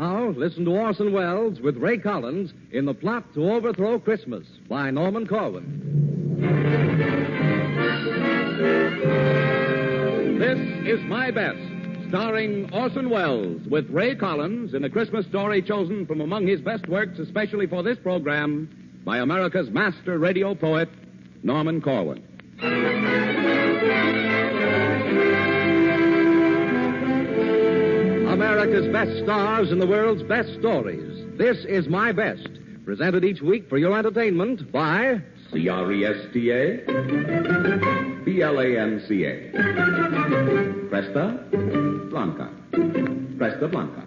Now, listen to Orson Welles with Ray Collins in The Plot to Overthrow Christmas by Norman Corwin. This is My Best, starring Orson Welles with Ray Collins in a Christmas story chosen from among his best works especially for this program by America's master radio poet, Norman Corwin. America's best stars in the world's best stories. This is My Best, presented each week for your entertainment by CRESTA, BLANCA, Presta Blanca, Presta Blanca.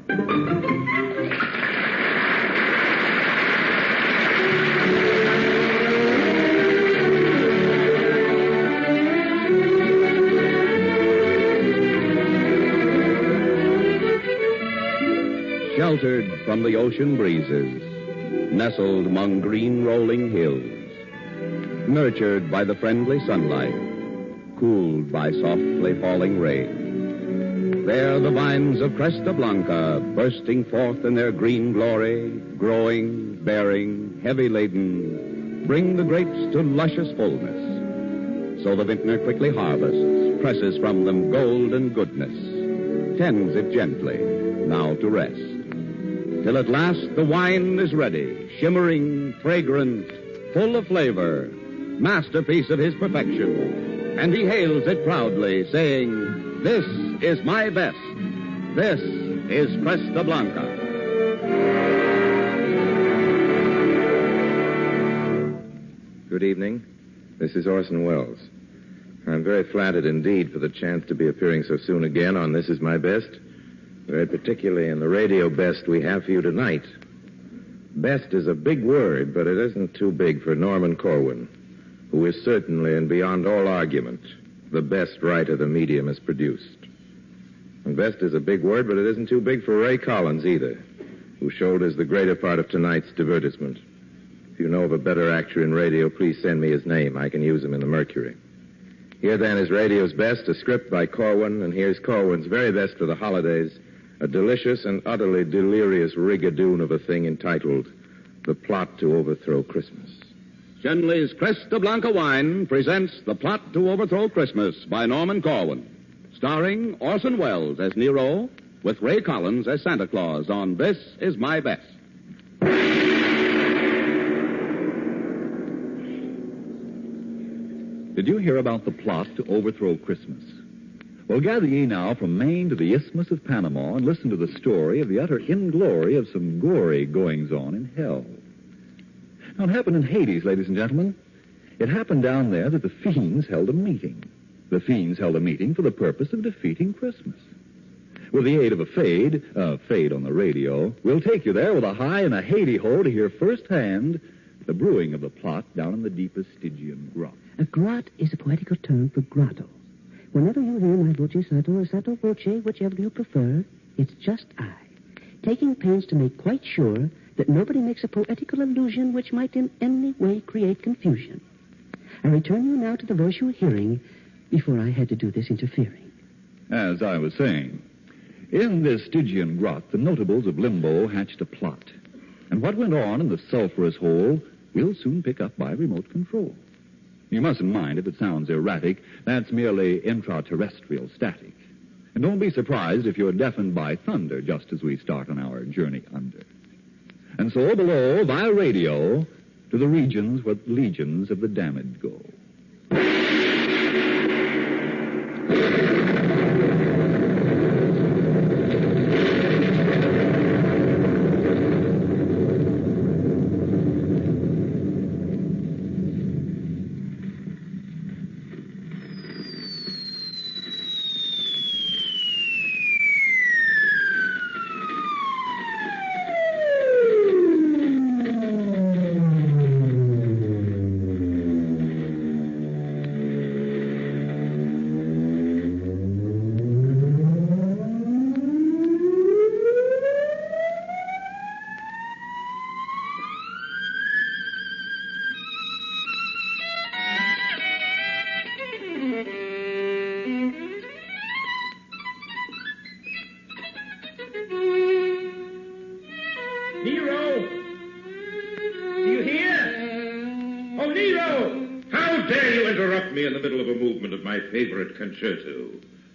Sheltered from the ocean breezes, nestled among green rolling hills, nurtured by the friendly sunlight, cooled by softly falling rain. There the vines of Cresta Blanca, bursting forth in their green glory, growing, bearing, heavy laden, bring the grapes to luscious fullness. So the vintner quickly harvests, presses from them gold and goodness, tends it gently, now to rest. Till at last the wine is ready, shimmering, fragrant, full of flavor, masterpiece of his perfection. And he hails it proudly, saying, "This is my best. This is Cresta Blanca." Good evening. This is Orson Welles. I'm very flattered indeed for the chance to be appearing so soon again on This Is My Best. Very particularly in the radio best we have for you tonight. Best is a big word, but it isn't too big for Norman Corwin, who is certainly and beyond all argument the best writer the medium has produced. And best is a big word, but it isn't too big for Ray Collins either, who shoulders the greater part of tonight's divertisement. If you know of a better actor in radio, please send me his name. I can use him in the Mercury. Here then is radio's best, a script by Corwin, and here's Corwin's very best for the holidays, a delicious and utterly delirious rigadoon of a thing entitled The Plot to Overthrow Christmas. Shenley's Cresta Blanca wine presents The Plot to Overthrow Christmas by Norman Corwin, starring Orson Welles as Nero, with Ray Collins as Santa Claus on This Is My Best. Did you hear about the plot to overthrow Christmas? Well, gather ye now from Maine to the Isthmus of Panama and listen to the story of the utter inglory of some gory goings-on in hell. Now, it happened in Hades, ladies and gentlemen. It happened down there that the fiends held a meeting. The fiends held a meeting for the purpose of defeating Christmas. With the aid of a fade on the radio, we'll take you there with a high and a Hades-ho to hear firsthand the brewing of the plot down in the deepest Stygian grot. A grot is a poetical term for grotto. Whenever you hear my voce sotto or sotto voce, whichever you prefer, it's just I, taking pains to make quite sure that nobody makes a poetical allusion which might in any way create confusion. I return you now to the voice you were hearing before I had to do this interfering. As I was saying, in this Stygian grot, the notables of Limbo hatched a plot. And what went on in the sulphurous hole we'll soon pick up by remote control. You mustn't mind if it sounds erratic. That's merely intraterrestrial static. And don't be surprised if you're deafened by thunder just as we start on our journey under. And so below, via radio, to the regions where legions of the damned go. Nero! How dare you interrupt me in the middle of a movement of my favorite concerto?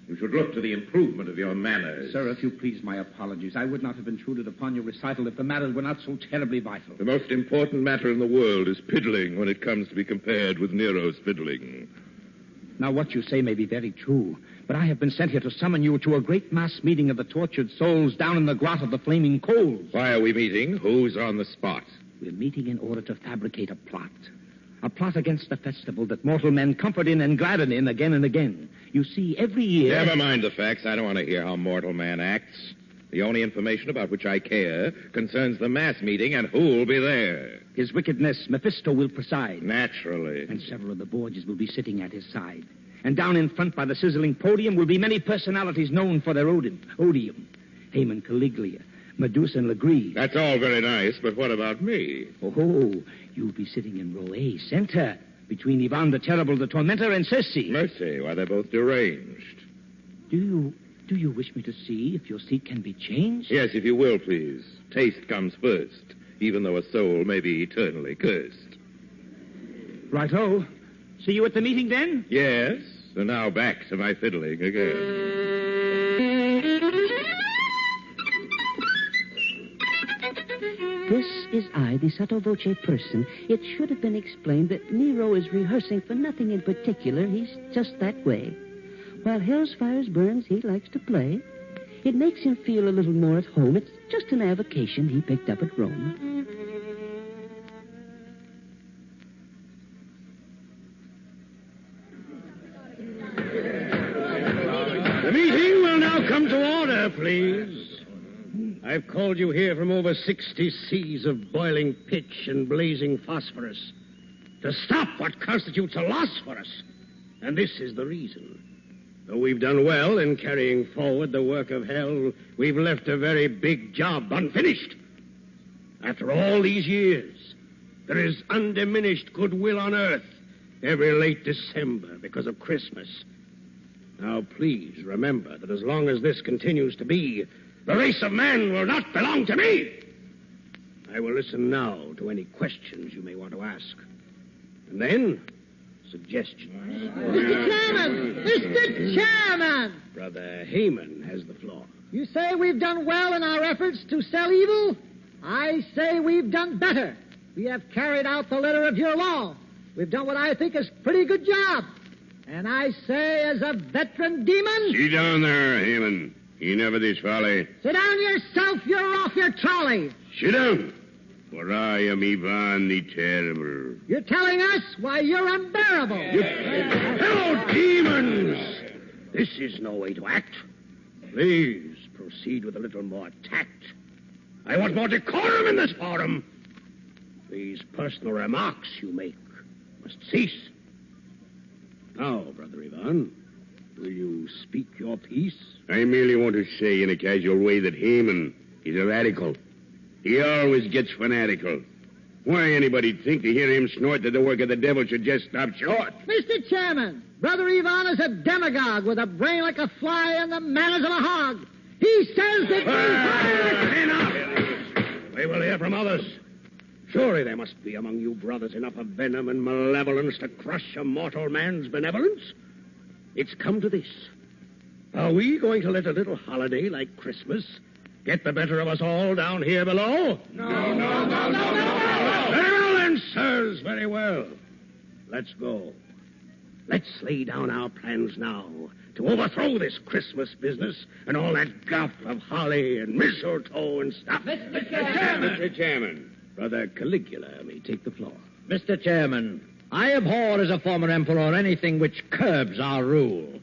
You should look to the improvement of your manners. Sir, if you please, my apologies. I would not have intruded upon your recital if the matter were not so terribly vital. The most important matter in the world is piddling when it comes to be compared with Nero's fiddling. Now, what you say may be very true, but I have been sent here to summon you to a great mass meeting of the tortured souls down in the grot of the flaming coals. Why are we meeting? Who's on the spot? We're meeting in order to fabricate a plot. A plot against the festival that mortal men comfort in and gladden in again and again. You see, every year... Never mind the facts. I don't want to hear how mortal man acts. The only information about which I care concerns the mass meeting and who'll be there. His wickedness, Mephisto, will preside. Naturally. And several of the Borgias will be sitting at his side. And down in front by the sizzling podium will be many personalities known for their odium. Haman Caligula, Medusa and Legree. That's all very nice, but what about me? Oh, you'll be sitting in row A, center, between Ivan the Terrible, the Tormentor, and Circe. Mercy, why, they're both deranged. Do you wish me to see if your seat can be changed? Yes, if you will, please. Taste comes first, even though a soul may be eternally cursed. Right-o. See you at the meeting, then? Yes, and now back to my fiddling again. This is I, the sotto voce person. It should have been explained that Nero is rehearsing for nothing in particular. He's just that way. While hell's fires burns, he likes to play. It makes him feel a little more at home. It's just an avocation he picked up at Rome. The meeting will now come to order, please. I've called you here from over 60 seas of boiling pitch and blazing phosphorus to stop what constitutes a loss for us. And this is the reason. Though we've done well in carrying forward the work of hell, we've left a very big job unfinished. After all these years, there is undiminished goodwill on earth every late December because of Christmas. Now, please remember that as long as this continues to be, the race of man will not belong to me. I will listen now to any questions you may want to ask. And then, suggestions. Mr. Chairman! Mr. Chairman! Brother Haman has the floor. You say we've done well in our efforts to sell evil? I say we've done better. We have carried out the letter of your law. We've done what I think is a pretty good job. And I say, as a veteran demon... Sit down there, Haman. Enough of this folly. Sit down yourself. You're off your trolley. Sit down. For I am Ivan the Terrible. You're telling us why you're unbearable. Hello, demons! This is no way to act. Please proceed with a little more tact. I want more decorum in this forum. These personal remarks you make must cease. Now, Brother Ivan, will you speak your piece? I merely want to say in a casual way that Haman is a radical. He always gets fanatical. Why anybody'd think to hear him snort that the work of the devil should just stop short? Mr. Chairman, Brother Ivan is a demagogue with a brain like a fly and the manners of a hog. He says that... Enough! We will hear from others. Surely there must be among you brothers enough of venom and malevolence to crush a mortal man's benevolence. It's come to this. Are we going to let a little holiday like Christmas get the better of us all down here below? No. Very well then, sirs, very well. Let's go. Let's lay down our plans now to overthrow this Christmas business and all that guff of holly and mistletoe and stuff. Mr. Chairman. Brother Caligula may take the floor. Mr. Chairman, I abhor as a former emperor anything which curbs our rule.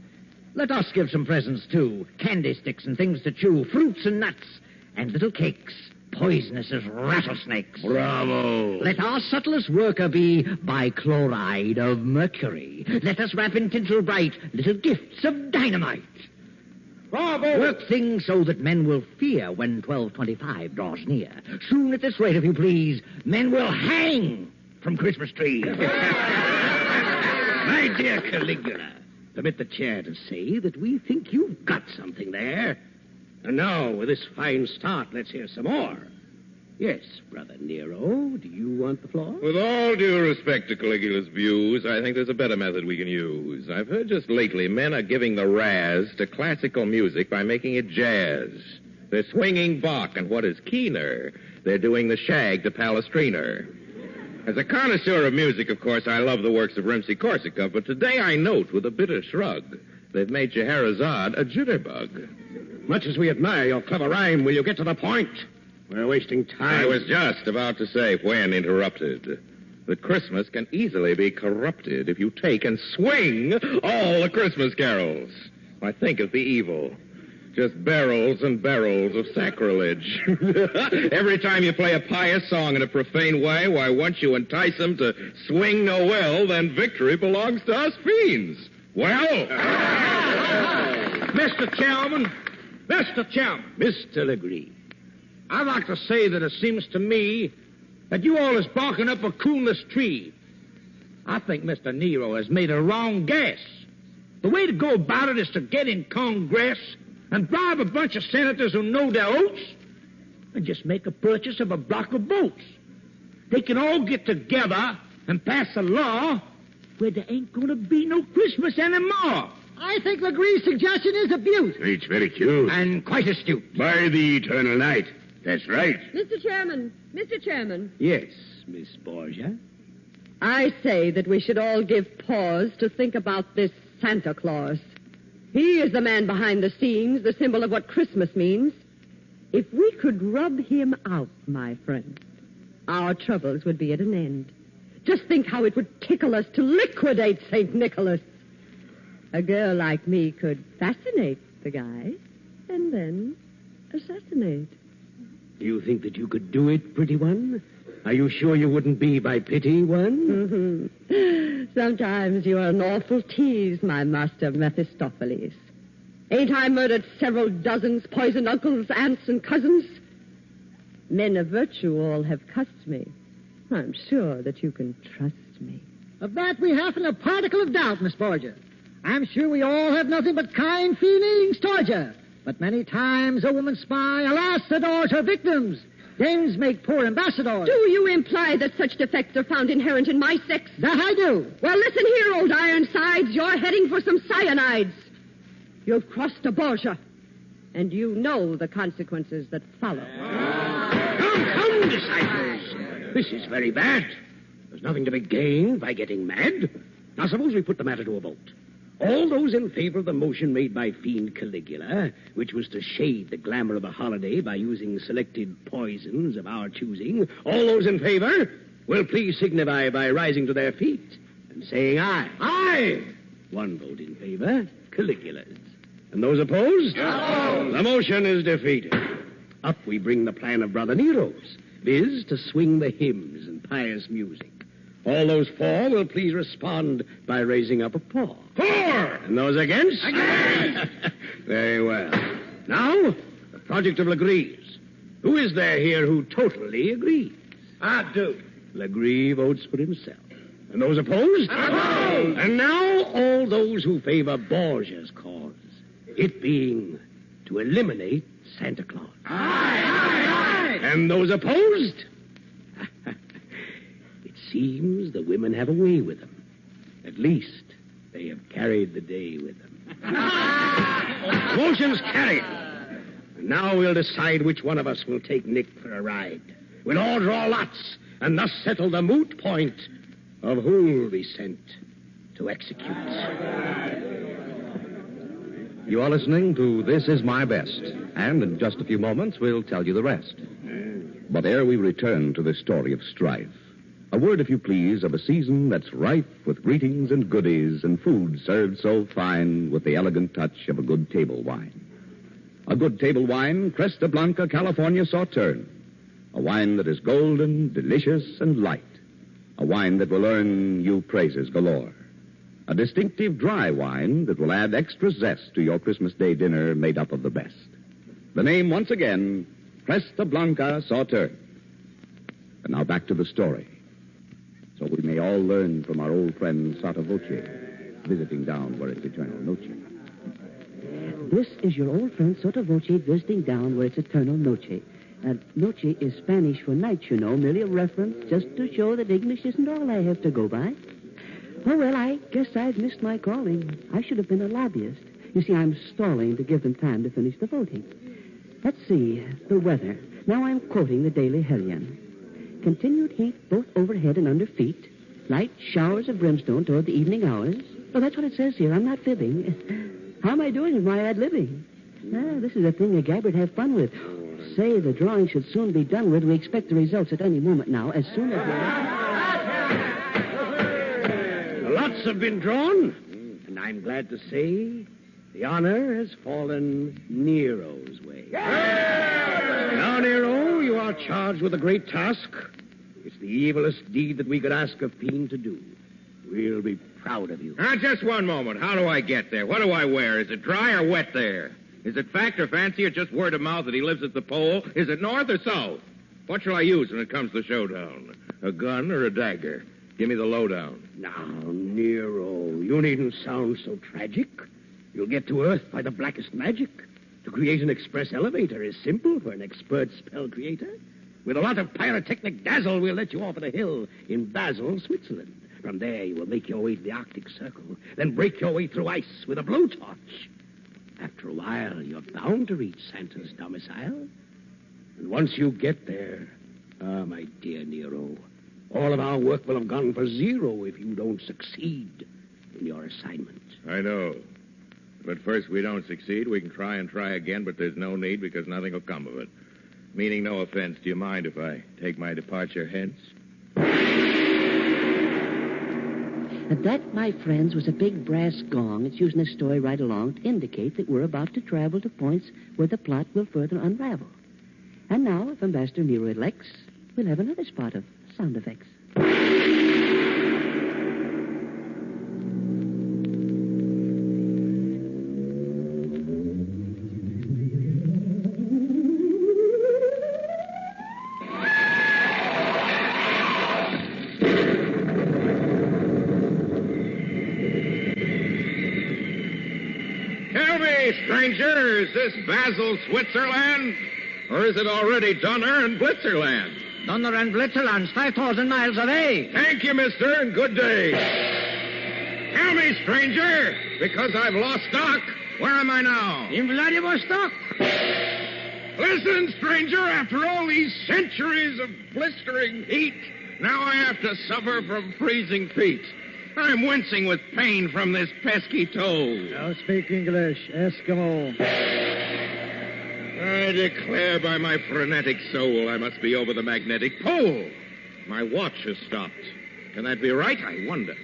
Let us give some presents, too. Candy sticks and things to chew, fruits and nuts, and little cakes, poisonous as rattlesnakes. Bravo! Let our subtlest worker be bichloride of mercury. Let us wrap in tinsel bright little gifts of dynamite. Bravo! Work things so that men will fear when 1225 draws near. Soon at this rate, if you please, men will hang from Christmas trees. My dear Caligula, permit the chair to say that we think you've got something there. And now, with this fine start, let's hear some more. Yes, Brother Nero. Do you want the floor? With all due respect to Caligula's views, I think there's a better method we can use. I've heard just lately men are giving the razz to classical music by making it jazz. They're swinging Bach, and what is keener, they're doing the shag to Palestrina. As a connoisseur of music, of course, I love the works of Rimsky-Korsakov, but today I note with a bitter shrug they've made Scheherazade a jitterbug. Much as we admire your clever rhyme, will you get to the point? We're wasting time. I was just about to say, when interrupted, that Christmas can easily be corrupted if you take and swing all the Christmas carols. Why, think of the evil. Just barrels and barrels of sacrilege. Every time you play a pious song in a profane way, why, once you entice them to swing Noel, then victory belongs to us fiends. Well? Mr. Chairman, Mr. Legree, I'd like to say that it seems to me that you all is barking up a coolness tree. I think Mr. Nero has made a wrong guess. The way to go about it is to get in Congress and bribe a bunch of senators who know their oaths and just make a purchase of a block of votes. They can all get together and pass a law where there ain't going to be no Christmas anymore. I think Legree's suggestion is abuse. It's very cute. And quite astute. By the eternal night. That's right. Mr. Chairman. Yes, Miss Borgia. I say that we should all give pause to think about this Santa Claus. He is the man behind the scenes, the symbol of what Christmas means. If we could rub him out, my friend, our troubles would be at an end. Just think how it would tickle us to liquidate St. Nicholas. A girl like me could fascinate the guy and then assassinate. Do you think that you could do it, pretty one? Are you sure you wouldn't be by pity one? Sometimes you are an awful tease, my master Mephistopheles. Ain't I murdered several dozens, poisoned uncles, aunts, and cousins? Men of virtue all have cussed me. I'm sure that you can trust me. Of that we haven't a particle of doubt, Miss Borgia. I'm sure we all have nothing but kind feelings towards you. But many times a woman spy, alas, adores her victims. Dames make poor ambassadors. Do you imply that such defects are found inherent in my sex? That I do. Well, listen here, old Ironsides. You're heading for some cyanides. You've crossed a Borgia, and you know the consequences that follow. Come, disciples. This is very bad. There's nothing to be gained by getting mad. Now, suppose we put the matter to a vote. All those in favor of the motion made by Fiend Caligula, which was to shade the glamour of the holiday by using selected poisons of our choosing, all those in favor will please signify by rising to their feet and saying aye. Aye! One vote in favor, Caligula's. And those opposed? No. The motion is defeated. Up we bring the plan of Brother Nero's, viz. To swing the hymns and pious music. All those for will please respond by raising up a paw. For! And those against? Against! Very well. Now, the project of Legree's. Who is there here who totally agrees? I do. Legree votes for himself. And those opposed? Opposed! And now all those who favor Borgia's cause. It being to eliminate Santa Claus. Aye! And those opposed? Seems the women have a way with them. At least they have carried the day with them. Motion's carried. And now we'll decide which one of us will take Nick for a ride. We'll all draw lots and thus settle the moot point of who'll be sent to execute. You are listening to This Is My Best, and in just a few moments we'll tell you the rest. But ere we return to the story of strife, a word, if you please, of a season that's rife with greetings and goodies and food served so fine with the elegant touch of a good table wine. A good table wine, Cresta Blanca California Sauterne. A wine that is golden, delicious, and light. A wine that will earn you praises galore. A distinctive dry wine that will add extra zest to your Christmas Day dinner made up of the best. The name, once again, Cresta Blanca Sauterne. And now back to the story. So we may all learn from our old friend Sotto Voce, visiting down where it's eternal noche. This is your old friend Sotto Voce visiting down where it's eternal noche. Noche is Spanish for night, you know, merely a reference just to show that English isn't all I have to go by. Oh, well, I guess I've missed my calling. I should have been a lobbyist. You see, I'm stalling to give them time to finish the voting. Let's see, the weather. Now I'm quoting the Daily Hellion. Continued heat both overhead and under feet. Light showers of brimstone toward the evening hours. Oh, that's what it says here. I'm not fibbing. How am I doing with my ad-libbing? This is a thing a Gabbard have fun with. Say the drawing should soon be done with. We expect the results at any moment now, as soon as Lots have been drawn, and I'm glad to say the honor has fallen Nero's way. Now, Nero, you are charged with a great task. It's the evilest deed that we could ask a fiend to do. We'll be proud of you. Now, just one moment. How do I get there? What do I wear? Is it dry or wet there? Is it fact or fancy or just word of mouth that he lives at the pole? Is it north or south? What shall I use when it comes to showdown? A gun or a dagger? Give me the lowdown. Now, Nero, you needn't sound so tragic. You'll get to Earth by the blackest magic. To create an express elevator is simple for an expert spell creator. With a lot of pyrotechnic dazzle, we'll let you off at a hill in Basel, Switzerland. From there, you will make your way to the Arctic Circle, then break your way through ice with a blowtorch. After a while, you're bound to reach Santa's domicile. And once you get there, my dear Nero, all of our work will have gone for zero if you don't succeed in your assignment. I know. But first we don't succeed, we can try and try again, but there's no need because nothing will come of it. Meaning no offense. Do you mind if I take my departure hence? And that, my friends, was a big brass gong. It's used in this story right along to indicate that we're about to travel to points where the plot will further unravel. And now, if Ambassador Nero elects, we'll have another spot of sound effects. Tell me, stranger, is this Basel, Switzerland? Or is it already Donner and Blitzerland? Donner and Blitzerland's 5,000 miles away. Thank you, mister, and good day. Tell me, stranger, because I've lost stock, where am I now? In Vladivostok. Listen, stranger, after all these centuries of blistering heat, now I have to suffer from freezing feet. I'm wincing with pain from this pesky toe. Now speak English, Eskimo. I declare by my frenetic soul I must be over the magnetic pole. My watch has stopped. Can that be right? I wonder.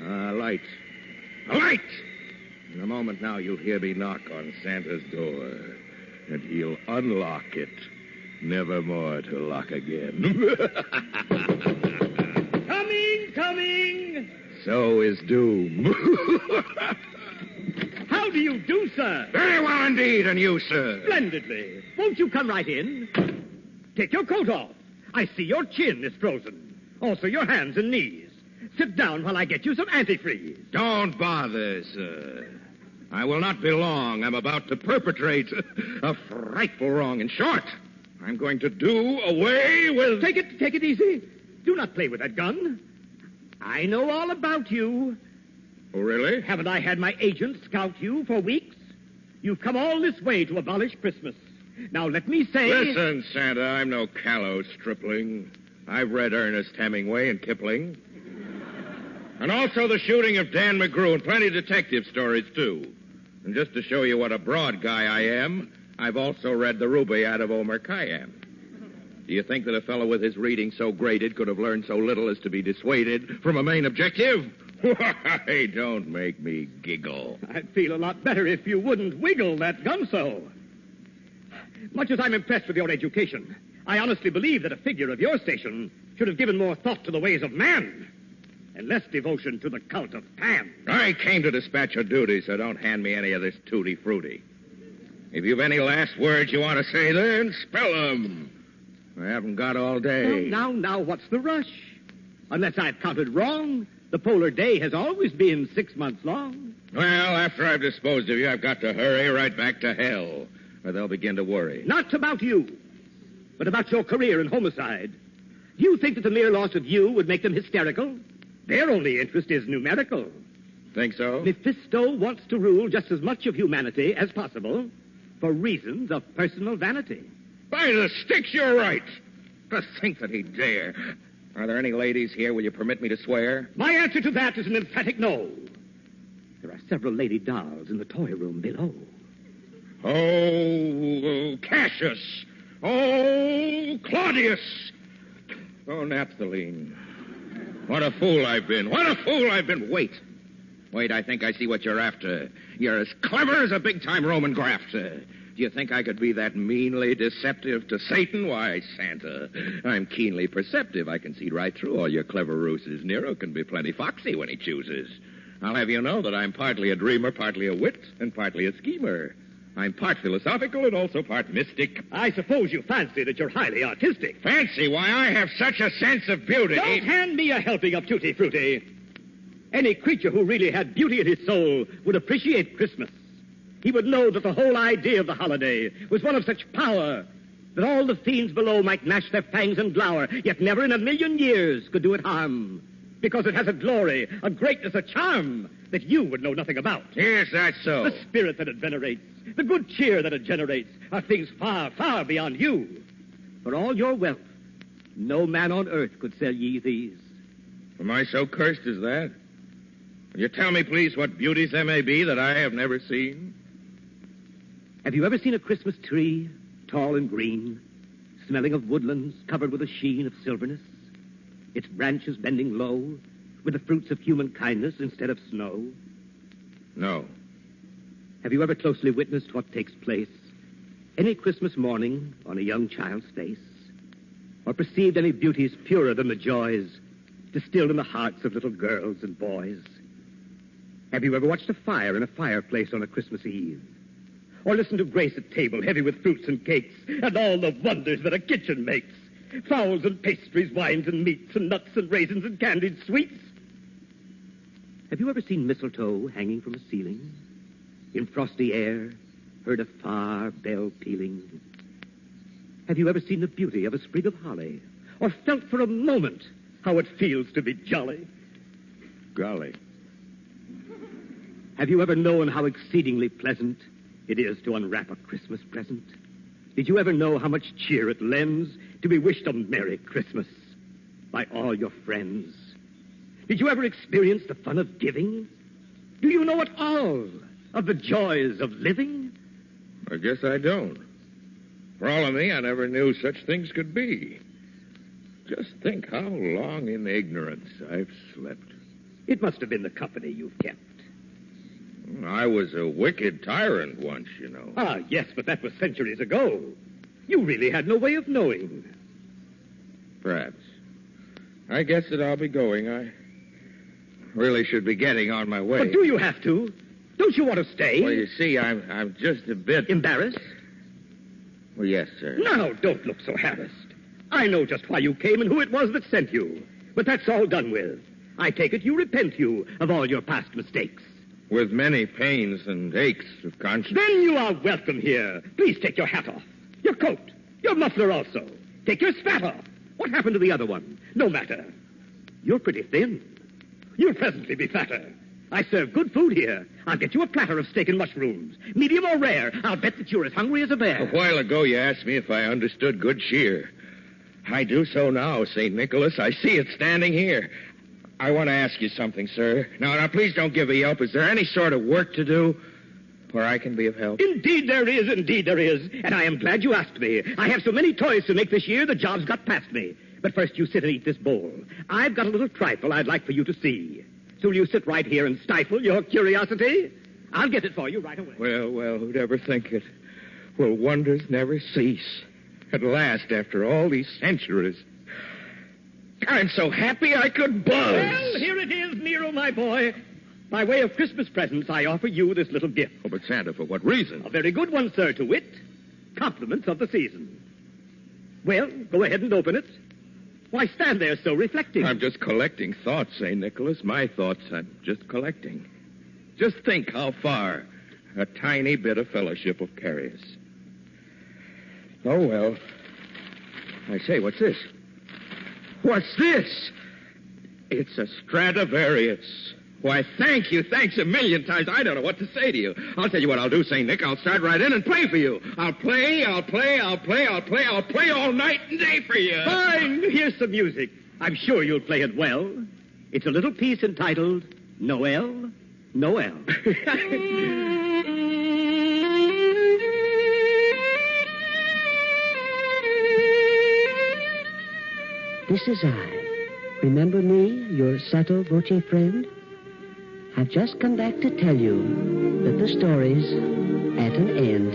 Light. A light! In a moment now you'll hear me knock on Santa's door. And he'll unlock it. Never more to lock again. Coming! So is doom. How do you do, sir? Very well indeed, and you, sir? Splendidly. Won't you come right in? Take your coat off. I see your chin is frozen. Also your hands and knees. Sit down while I get you some antifreeze. Don't bother, sir. I will not be long. I'm about to perpetrate a frightful wrong. In short, I'm going to do away with... Take it easy. Do not play with that gun. I know all about you. Oh, really? Haven't I had my agent scout you for weeks? You've come all this way to abolish Christmas. Now, let me say... Listen, Santa, I'm no callow stripling. I've read Ernest Hemingway and Kipling. And also the shooting of Dan McGrew and plenty of detective stories, too. And just to show you what a broad guy I am, I've also read the Rubaiyat of Omar Khayyam. Do you think that a fellow with his reading so graded could have learned so little as to be dissuaded from a main objective? Why, don't make me giggle. I'd feel a lot better if you wouldn't wiggle that gun so. Much as I'm impressed with your education, I honestly believe that a figure of your station should have given more thought to the ways of man and less devotion to the cult of Pan. I came to dispatch a duty, so don't hand me any of this tutti-frutti. If you've any last words you want to say, then spell them. I haven't got all day. Now, what's the rush? Unless I've counted wrong, the polar day has always been 6 months long. Well, after I've disposed of you, I've got to hurry right back to hell, or they'll begin to worry. Not about you. but about your career in homicide. Do you think that the mere loss of you would make them hysterical? Their only interest is numerical. Think so? Mephisto wants to rule just as much of humanity as possible for reasons of personal vanity. By the sticks, you're right. To think that he'd dare. Are there any ladies here? Will you permit me to swear? My answer to that is an emphatic no. There are several lady dolls in the toy room below. Oh, Cassius. Oh, Claudius. Oh, Naphthaline. What a fool I've been. What a fool I've been. Wait, I think I see what you're after. You're as clever as a big-time Roman grafter. Do you think I could be that meanly deceptive to Satan? Why, Santa, I'm keenly perceptive. I can see right through all your clever ruses. Nero can be plenty foxy when he chooses. I'll have you know that I'm partly a dreamer, partly a wit, and partly a schemer. I'm part philosophical and also part mystic. I suppose you fancy that you're highly artistic. Fancy? Why, I have such a sense of beauty. Don't hand me a helping of tutti frutti. Any creature who really had beauty in his soul would appreciate Christmas. He would know that the whole idea of the holiday was one of such power that all the fiends below might gnash their fangs and glower, yet never in a million years could do it harm. Because it has a glory, a greatness, a charm that you would know nothing about. Yes, that's so. The spirit that it venerates, the good cheer that it generates, are things far, far beyond you. For all your wealth, no man on earth could sell ye these. Am I so cursed as that? Will you tell me, please, what beauties there may be that I have never seen? Have you ever seen a Christmas tree, tall and green, smelling of woodlands covered with a sheen of silverness? Its branches bending low, with the fruits of human kindness instead of snow? No. Have you ever closely witnessed what takes place any Christmas morning on a young child's face? Or perceived any beauties purer than the joys distilled in the hearts of little girls and boys? Have you ever watched a fire in a fireplace on a Christmas Eve? Or listened to grace at table heavy with fruits and cakes and all the wonders that a kitchen makes? Fowls and pastries, wines and meats, and nuts and raisins and candied sweets? Have you ever seen mistletoe hanging from a ceiling? In frosty air, heard a far bell pealing? Have you ever seen the beauty of a sprig of holly? Or felt for a moment how it feels to be jolly? Golly. Have you ever known how exceedingly pleasant it is to unwrap a Christmas present? Did you ever know how much cheer it lends to be wished a Merry Christmas by all your friends? Did you ever experience the fun of giving? Do you know at all of the joys of living? I guess I don't. For all of me, I never knew such things could be. Just think how long in ignorance I've slept. It must have been the company you've kept. I was a wicked tyrant once, you know. Ah, yes, but that was centuries ago. You really had no way of knowing. Perhaps. I guess that I'll be going. I really should be getting on my way. But do you have to? Don't you want to stay? Well, you see, I'm just a bit... Embarrassed? Well, yes, sir. Now, don't look so harassed. I know just why you came and who it was that sent you. But that's all done with. I take it you repent you of all your past mistakes. With many pains and aches of conscience. Then you are welcome here. Please take your hat off. Your coat. Your muffler also. Take your spat off. What happened to the other one? No matter. You're pretty thin. You'll presently be fatter. I serve good food here. I'll get you a platter of steak and mushrooms. Medium or rare. I'll bet that you're as hungry as a bear. A while ago, you asked me if I understood good cheer. I do so now, St. Nicholas. I see it standing here. I want to ask you something, sir. Now, please don't give me up. Is there any sort of work to do where I can be of help? Indeed there is, indeed there is. And I am glad you asked me. I have so many toys to make this year, the job's got past me. But first you sit and eat this bowl. I've got a little trifle I'd like for you to see. So will you sit right here and stifle your curiosity? I'll get it for you right away. Well, who'd ever think it? Will wonders never cease? At last, after all these centuries... I'm so happy I could buzz. Well, here it is, Nero, my boy. By way of Christmas presents, I offer you this little gift. Oh, but Santa, for what reason? A very good one, sir, to wit. Compliments of the season. Well, go ahead and open it. Why stand there so reflecting? I'm just collecting thoughts, St. Nicholas. My thoughts I'm just collecting. Just think how far a tiny bit of fellowship will carry us. Oh, well. I say, what's this? What's this? It's a Stradivarius. Why, thank you. Thanks a million times. I don't know what to say to you. I'll tell you what I'll do, St. Nick. I'll start right in and play for you. I'll play all night and day for you. Fine. Here's some music. I'm sure you'll play it well. It's a little piece entitled Noel, Noel. This is I. Remember me, your sotto voce friend? I've just come back to tell you that the story's at an end.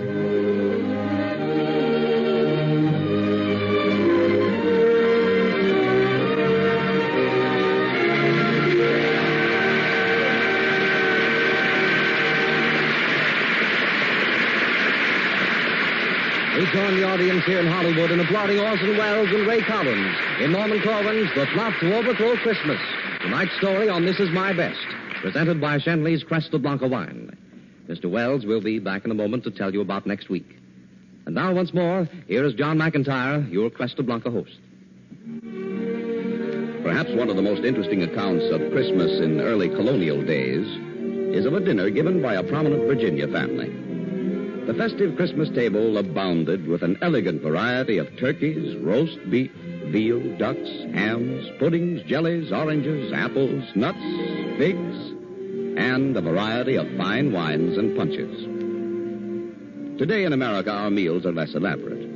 We join the audience here in Hollywood in applauding Orson Welles and Ray Collins in Norman Corwin's The Plot to Overthrow Christmas. Tonight's story on This Is My Best, presented by Shenley's Cresta Blanca wine. Mr. Wells will be back in a moment to tell you about next week. And now, once more, here is John McIntyre, your Cresta Blanca host. Perhaps one of the most interesting accounts of Christmas in early colonial days is of a dinner given by a prominent Virginia family. The festive Christmas table abounded with an elegant variety of turkeys, roast beef, veal, ducks, hams, puddings, jellies, oranges, apples, nuts, figs, and a variety of fine wines and punches. Today in America, our meals are less elaborate.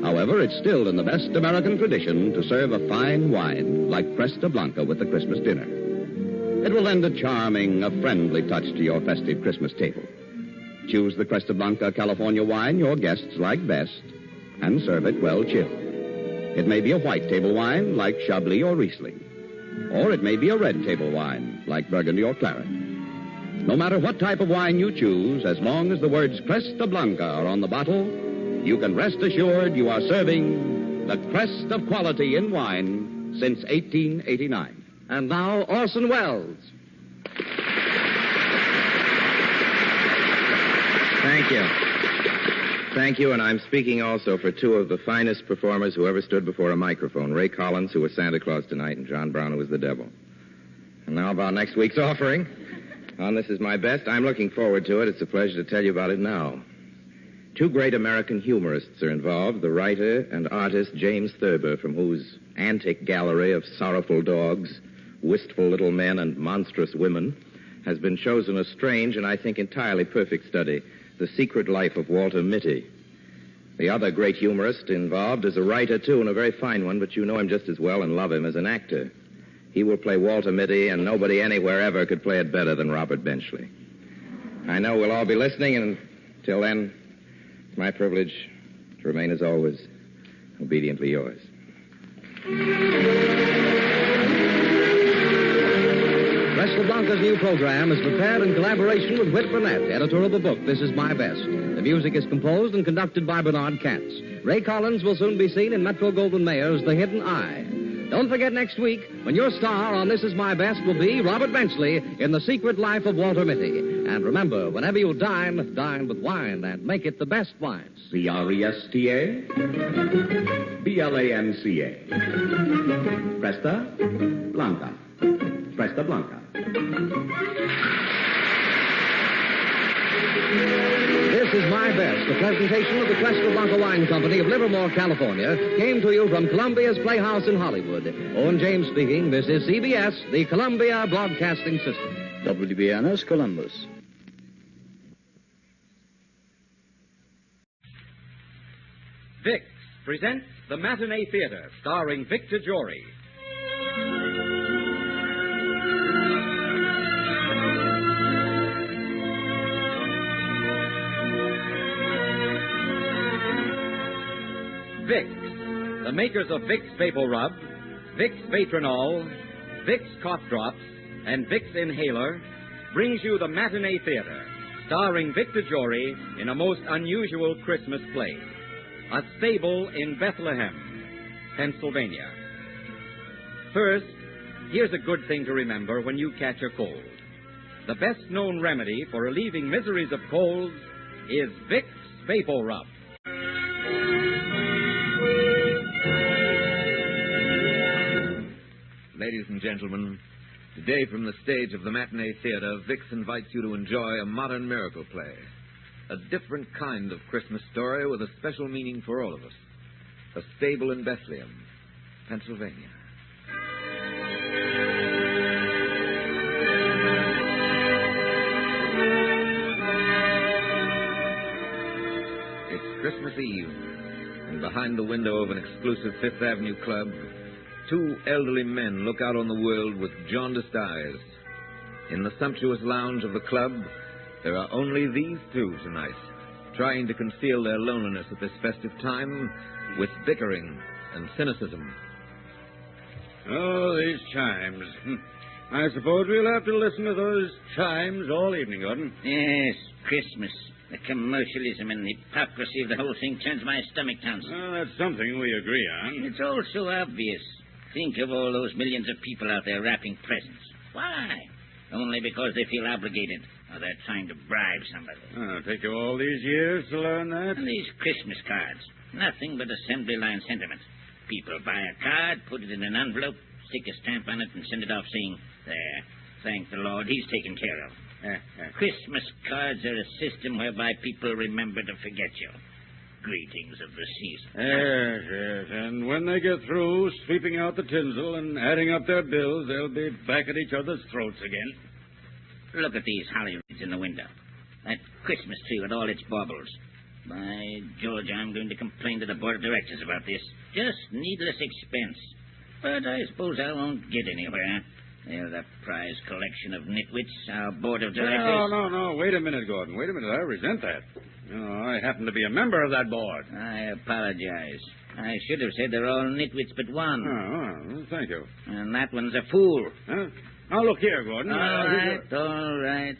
However, it's still in the best American tradition to serve a fine wine like Cresta Blanca with the Christmas dinner. It will lend a charming, a friendly touch to your festive Christmas table. Choose the Cresta Blanca California wine your guests like best and serve it well chilled. It may be a white table wine like Chablis or Riesling, or it may be a red table wine like Burgundy or Claret. No matter what type of wine you choose, as long as the words Cresta Blanca are on the bottle, you can rest assured you are serving the crest of quality in wine since 1889. And now, Orson Welles. Thank you. Thank you, and I'm speaking also for two of the finest performers who ever stood before a microphone, Ray Collins, who was Santa Claus tonight, and John Brown, who was the devil. And now about next week's offering. On This Is My Best, I'm looking forward to it. It's a pleasure to tell you about it now. Two great American humorists are involved, the writer and artist James Thurber, from whose antic gallery of sorrowful dogs, wistful little men, and monstrous women has been chosen a strange and I think entirely perfect study, The Secret Life of Walter Mitty. The other great humorist involved is a writer, too, and a very fine one, but you know him just as well and love him as an actor. He will play Walter Mitty, and nobody anywhere ever could play it better than Robert Benchley. I know we'll all be listening, and until then, it's my privilege to remain, as always, obediently yours. Cresta Blanca's new program is prepared in collaboration with Whit Burnett, editor of the book, This Is My Best. The music is composed and conducted by Bernard Katz. Ray Collins will soon be seen in Metro-Goldwyn-Mayer's The Hidden Eye. Don't forget next week, when your star on This Is My Best will be Robert Benchley in The Secret Life of Walter Mitty. And remember, whenever you dine, dine with wine and make it the best wines. C-R-E-S-T-A, B-L-A-N-C-A. Cresta Blanca. Cresta Blanca. This Is My Best, the presentation of the Cresta Blanca Wine Company of Livermore, California, came to you from Columbia's Playhouse in Hollywood. Owen James speaking. This is CBS, the Columbia Broadcasting System. WBNS Columbus. Vicks presents The Matinee Theater, starring Victor Jory. Vicks, the makers of Vicks Vapor Rub, Vicks Vatronol, Vicks Cough Drops, and Vicks Inhaler, brings you The Matinee Theater, starring Victor Jory in a most unusual Christmas play, A Stable in Bethlehem, Pennsylvania. First, here's a good thing to remember when you catch a cold. The best-known remedy for relieving miseries of colds is Vicks Vapor Rub. ladies and gentlemen. Today, from the stage of the Matinee Theater, Vix invites you to enjoy a modern miracle play. A different kind of Christmas story with a special meaning for all of us. A Stable in Bethlehem, Pennsylvania. It's Christmas Eve, and behind the window of an exclusive Fifth Avenue club, two elderly men look out on the world with jaundiced eyes. In the sumptuous lounge of the club, there are only these two tonight, trying to conceal their loneliness at this festive time with bickering and cynicism. Oh, these chimes. I suppose we'll have to listen to those chimes all evening, Gordon. Yes, Christmas. The commercialism and hypocrisy of the whole thing turns my stomach, Townsend. Well, that's something we agree on. It's all so obvious. Think of all those millions of people out there wrapping presents. Why? Only because they feel obligated, or they're trying to bribe somebody. It'll take you all these years to learn that? And these Christmas cards. Nothing but assembly line sentiment. People buy a card, put it in an envelope, stick a stamp on it, and send it off saying, there, thank the Lord, he's taken care of. Christmas cards are a system whereby people remember to forget you. Greetings of the season. Yes. And when they get through sweeping out the tinsel and adding up their bills, they'll be back at each other's throats again. Look at these holly wreaths in the window. That Christmas tree with all its baubles. By George, I'm going to complain to the board of directors about this. Just needless expense. But I suppose I won't get anywhere. They're the prize collection of nitwits, our board of directors. No. Wait a minute, Gordon. Wait a minute. I resent that. I happen to be a member of that board. I apologize. I should have said they're all nitwits but one. Oh, thank you. And that one's a fool. Huh? Now, look here, Gordon. All right.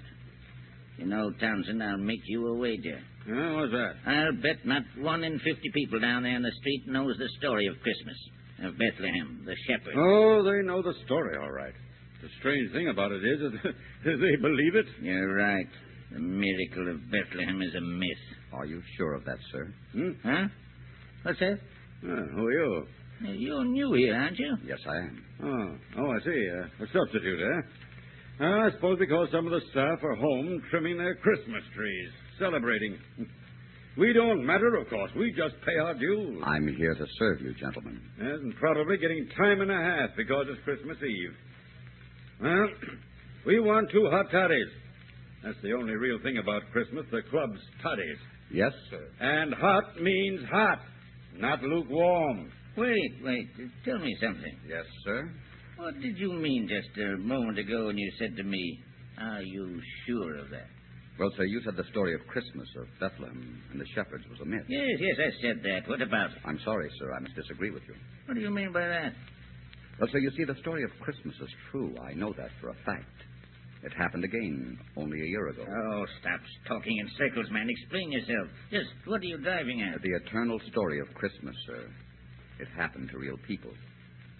You know, Townsend, I'll make you a wager. What's that? I'll bet not 1 in 50 people down there in the street knows the story of Christmas, of Bethlehem, the shepherd. Oh, they know the story, all right. The strange thing about it is that they believe it. You're right. The miracle of Bethlehem is a myth. Are you sure of that, sir? Huh? What's that? Who are you? You're new here, aren't you? Yes, I am. Oh, I see. A substitute, eh? I suppose because some of the staff are home trimming their Christmas trees, celebrating. We don't matter, of course. We just pay our dues. I'm here to serve you, gentlemen. And probably getting time and a half because it's Christmas Eve. Well, we want 2 hot toddies. That's the only real thing about Christmas, the club's toddies. Yes, sir. And hot means hot, not lukewarm. Wait. Tell me something. Yes, sir? What did you mean just a moment ago when you said to me, are you sure of that? Well, sir, you said the story of Christmas, of Bethlehem, and the shepherds was a myth. Yes, I said that. What about it? I'm sorry, sir. I must disagree with you. What do you mean by that? Well, sir, you see, the story of Christmas is true. I know that for a fact. It happened again only a year ago. Oh, stop talking in circles, man. Explain yourself. Just what are you driving at? The eternal story of Christmas, sir. It happened to real people.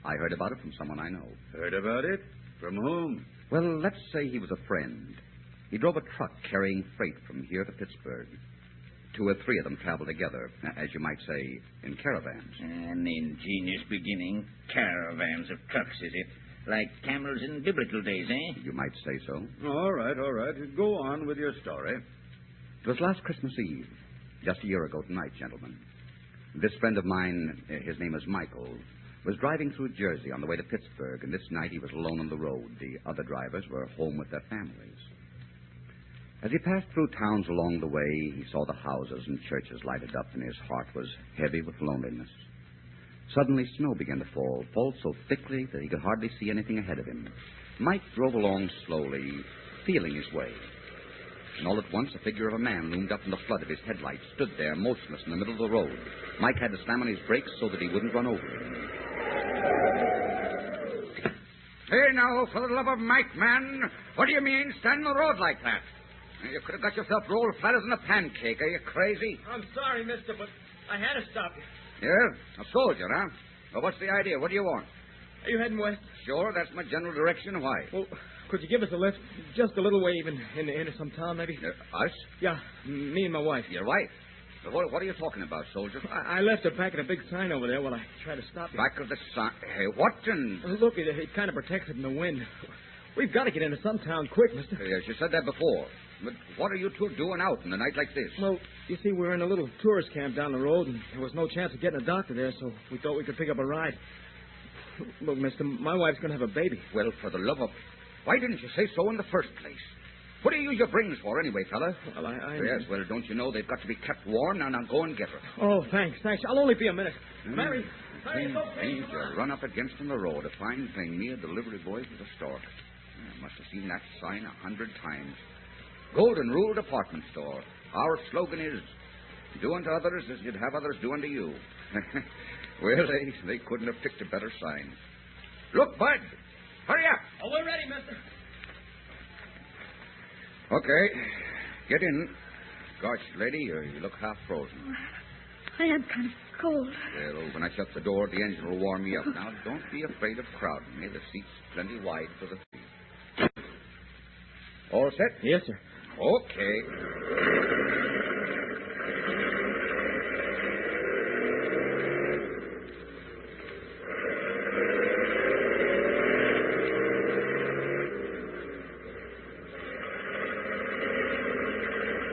I heard about it from someone I know. Heard about it? From whom? Well, let's say he was a friend. He drove a truck carrying freight from here to Pittsburgh. 2 or 3 of them traveled together, as you might say, in caravans. An ingenious beginning. Caravans of trucks, is it? Like camels in biblical days, eh? You might say so. All right. Go on with your story. It was last Christmas Eve, just a year ago tonight, gentlemen. This friend of mine, his name is Michael, was driving through Jersey on the way to Pittsburgh, and this night he was alone on the road. The other drivers were home with their families. As he passed through towns along the way, he saw the houses and churches lighted up, and his heart was heavy with loneliness. Suddenly, snow began to fall so thickly that he could hardly see anything ahead of him. Mike drove along slowly, feeling his way. And all at once, the figure of a man loomed up from the flood of his headlights, stood there, motionless in the middle of the road. Mike had to slam on his brakes so that he wouldn't run over him. Hey, now, for the love of Mike, man, what do you mean stand in the road like that? You could have got yourself rolled flat as in a pancake. Are you crazy? I'm sorry, mister, but I had to stop you. Yeah? A soldier, huh? Well, what's the idea? What do you want? Are you heading west? Sure, that's my general direction. Why? Well, could you give us a lift? Just a little way even into some town, maybe? Us? Yeah, me and my wife. Your wife? What are you talking about, soldier? I left her back at a big sign over there while I tried to stop you. Back of the sign? Hey, what in... Look, it kind of protects it from the wind. We've got to get into some town quick, mister. Yes, you said that before. But what are you two doing out in a night like this? Well, you see, we're in a little tourist camp down the road, and there was no chance of getting a doctor there, so we thought we could pick up a ride. Look, mister, my wife's going to have a baby. Well, for the love of... Why didn't you say so in the first place? What do you use your brains for anyway, fella? Well, I... Yes, well, don't you know they've got to be kept warm? Now go and get her. Oh, thanks. I'll only be a minute. Mary, You run up against on the road. A fine thing. Me, a delivery boy for the store. I must have seen that sign 100 times. Golden Rule Department Store. Our slogan is, do unto others as you'd have others do unto you. Well, they couldn't have picked a better sign. Look, Bud. Hurry up. Oh, we're ready, mister. Okay. Get in. Gosh, lady, you look half frozen. I am kind of cold. Well, when I shut the door, the engine will warm me up. Now, don't be afraid of crowding me. The seat's plenty wide for the three. All set? Yes, sir. Okay.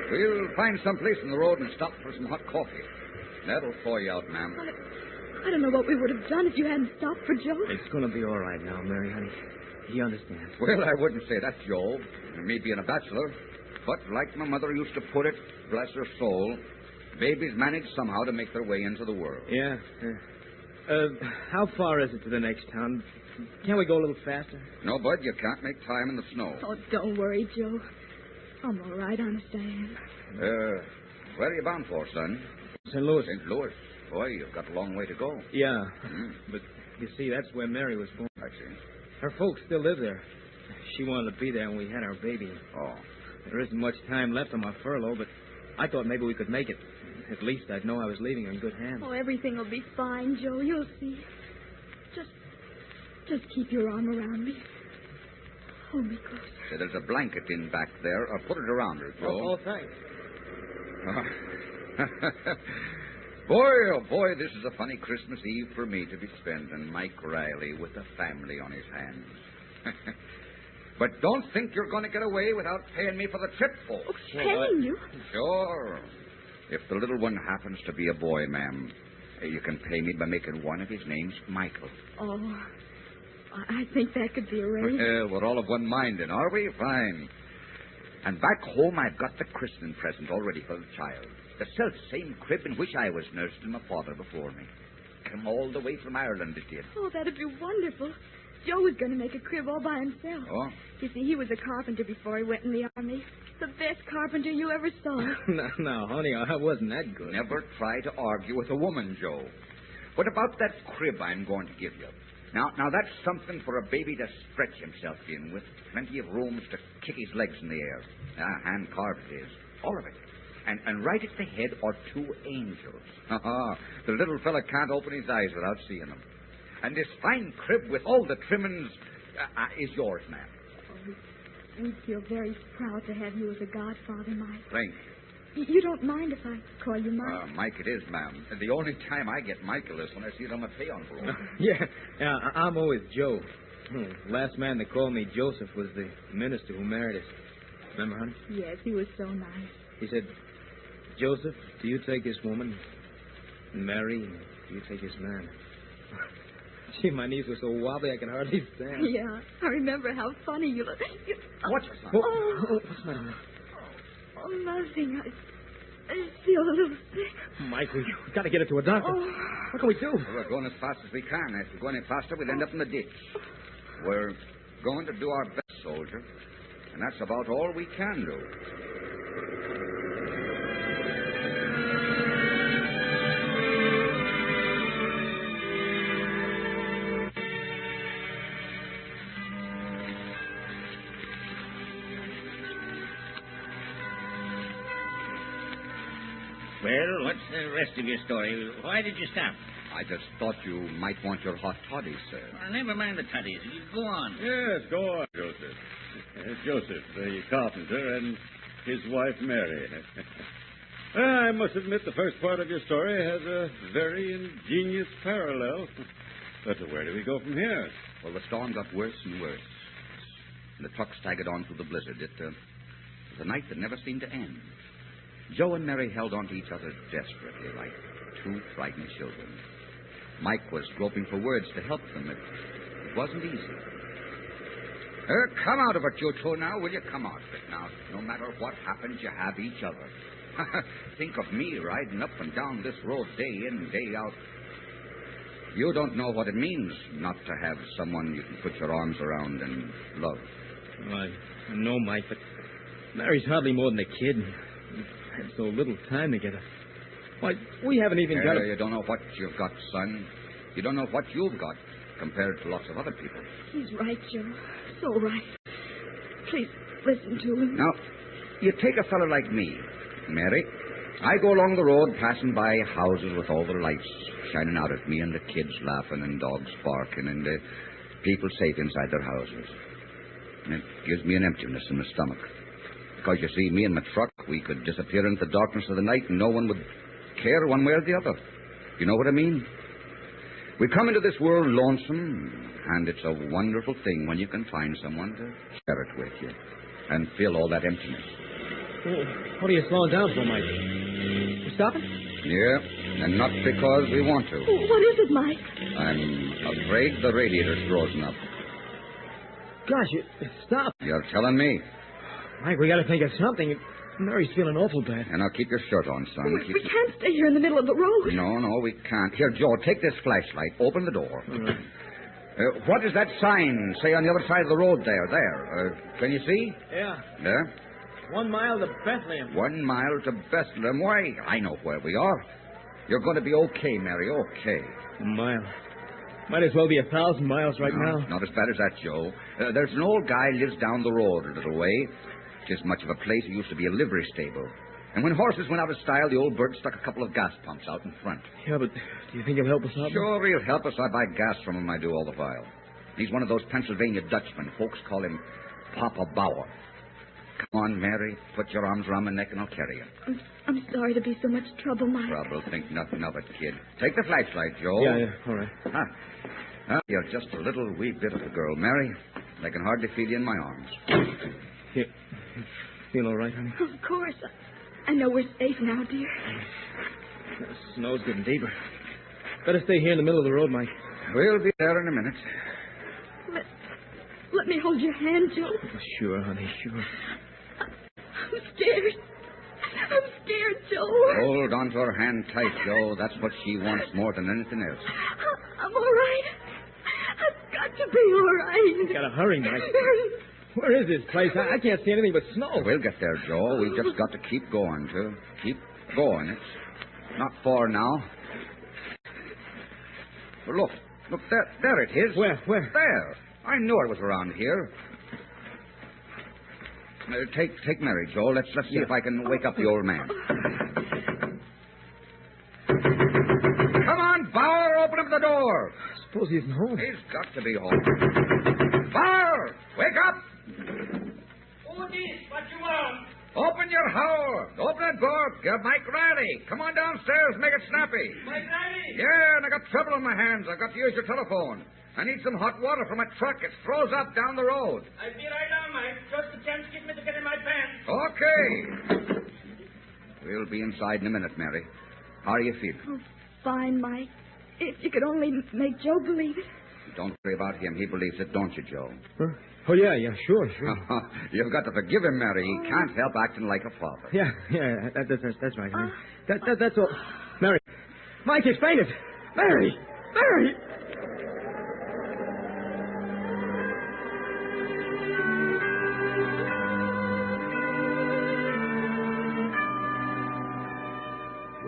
We'll find some place in the road and stop for some hot coffee. That'll thaw you out, ma'am. I don't know what we would have done if you hadn't stopped for Joe. It's going to be all right now, Mary, honey. He understands. Well, I wouldn't say that, Joe. Me being a bachelor. But like my mother used to put it, bless her soul, babies manage somehow to make their way into the world. Yeah. How far is it to the next town? Can't we go a little faster? No, Bud, you can't make time in the snow. Oh, don't worry, Joe. I'm all right, honest I am. Where are you bound for, son? St. Louis. St. Louis. Boy, you've got a long way to go. Yeah. But you see, that's where Mary was born. I see. Her folks still live there. She wanted to be there when we had our baby. Oh. There isn't much time left on my furlough, but I thought maybe we could make it. At least I'd know I was leaving her in good hands. Oh, everything will be fine, Joe. You'll see. Just keep your arm around me. Hold me close. Say, there's a blanket in back there. Put it around her, Joe. Oh, thanks. Boy, oh boy, this is a funny Christmas Eve for me to be spending Mike Riley with a family on his hands. But don't think you're going to get away without paying me for the trip, folks. Oh, paying you? Sure. If the little one happens to be a boy, ma'am, you can pay me by making one of his names Michael. Oh, I think that could be arranged. Well, we're all of one mind then, are we? Fine. And back home, I've got the christening present all ready for the child. The self-same crib in which I was nursed and my father before me. Come all the way from Ireland, it did. Oh, that'd be wonderful. Joe was going to make a crib all by himself. Oh? You see, he was a carpenter before he went in the army. The best carpenter you ever saw. No, honey, I wasn't that good. Never try to argue with a woman, Joe. What about that crib I'm going to give you? Now that's something for a baby to stretch himself in, with plenty of rooms to kick his legs in the air. Hand carved it is. All of it. And right at the head are two angels. The little fella can't open his eyes without seeing them. And this fine crib with all the trimmings is yours, ma'am. Oh, we feel very proud to have you as a godfather, Mike. Thank you. You don't mind if I call you Mike? Mike it is, ma'am. The only time I get Michael is when I see it on my pay envelope. Yeah, I'm always Joe. Last man that called me Joseph was the minister who married us. Remember, honey? Yes, he was so nice. He said, Joseph, do you take this woman? And Mary, do you take this man? Gee, my knees were so wobbly I could hardly stand. Yeah, I remember how funny you look. What's the what's the matter? Oh, nothing. I just feel a little sick. Mike, we've got to get her to a doctor. Oh. What can we do? We're going as fast as we can. If we go any faster, we'll end up in the ditch. We're going to do our best, soldier. And that's about all we can do. Well, what's the rest of your story? Why did you stop? I just thought you might want your hot toddies, sir. Well, never mind the toddies. You go on. Yes, go on, Joseph. Joseph, the carpenter, and his wife, Mary. I must admit the first part of your story has a very ingenious parallel. But where do we go from here? Well, the storm got worse and worse. And the truck staggered on through the blizzard. It was a night that never seemed to end. Joe and Mary held on to each other desperately, like two frightened children. Mike was groping for words to help them. It wasn't easy. Come out of it, you two, now, will you? Come out of it now. No matter what happens, you have each other. Think of me riding up and down this road day in, day out. You don't know what it means not to have someone you can put your arms around and love. Well, I know, Mike, but Mary's hardly more than a kid. We've had so little time together. Why, we haven't even got You don't know what you've got, son. You don't know what you've got compared to lots of other people. He's right, Joe. So right. Please, listen to him. Now, you take a fellow like me, Mary. I go along the road passing by houses with all the lights shining out at me and the kids laughing and dogs barking and people safe inside their houses. And it gives me an emptiness in the stomach. Because, you see, me and my truck, we could disappear into the darkness of the night and no one would care one way or the other. You know what I mean? We come into this world lonesome, and it's a wonderful thing when you can find someone to share it with you and fill all that emptiness. Well, what are you slowing down for, Mike? You stopping? Yeah, and not because we want to. What is it, Mike? I'm afraid the radiator's frozen up. Gosh, stop. You're telling me? Mike, we got to think of something. Mary's feeling awful bad. And now keep your shirt on, son. We can't stay here in the middle of the road. No, we can't. Here, Joe, take this flashlight. Open the door. What does that sign say on the other side of the road there? There. Can you see? Yeah. There? 1 mile to Bethlehem. 1 mile to Bethlehem. Why, I know where we are. You're going to be okay, Mary, okay. 1 mile. Might as well be 1,000 miles right now. Not as bad as that, Joe. There's an old guy lives down the road a little way. Just much of a place. It used to be a livery stable. And when horses went out of style, the old bird stuck a couple of gas pumps out in front. Yeah, but do you think he'll help us out? Sure, he'll help us. I buy gas from him, I do all the while. He's one of those Pennsylvania Dutchmen. Folks call him Papa Bauer. Come on, Mary. Put your arms around my neck and I'll carry you. I'm sorry to be so much trouble, Mike. Trouble? Think nothing of it, kid. Take the flashlight, Joe. Yeah, all right. You're just a little wee bit of a girl, Mary. I can hardly feel you in my arms. Here. Feel all right, honey? Of course. I know we're safe now, dear. The snow's getting deeper. Better stay here in the middle of the road, Mike. We'll be there in a minute. Let me hold your hand, Joe. Sure, honey, sure. I'm scared. I'm scared, Joe. Hold on to her hand tight, Joe. That's what she wants more than anything else. I'm all right. I've got to be all right. You gotta hurry, Mike. Where is this place? I can't see anything but snow. We'll get there, Joe. We've just got to keep going, too. Keep going. It's not far now. Well, look, there it is. Where? There. I knew it was around here. Take Mary, Joe. Let's see if I can wake up the old man. Come on, Bauer, open up the door. I suppose he isn't home. He's got to be home. Bauer, wake up. Who is? What you want? Open your house. Open the door. Get Mike Riley. Come on downstairs. Make it snappy. Mike Riley? Yeah, and I got trouble on my hands. I've got to use your telephone. I need some hot water for my truck. It froze up down the road. I'll be right down, Mike. Just a chance give me to get in my pants. Okay. We'll be inside in a minute, Mary. How are you feeling? Oh, fine, Mike. If you could only make Joe believe it. Don't worry about him. He believes it, don't you, Joe? Huh? Oh, yeah, sure. You've got to forgive him, Mary. He can't help acting like a father. Yeah, that's right, honey. That's all. Mary. Mike, he's fainted. Mary!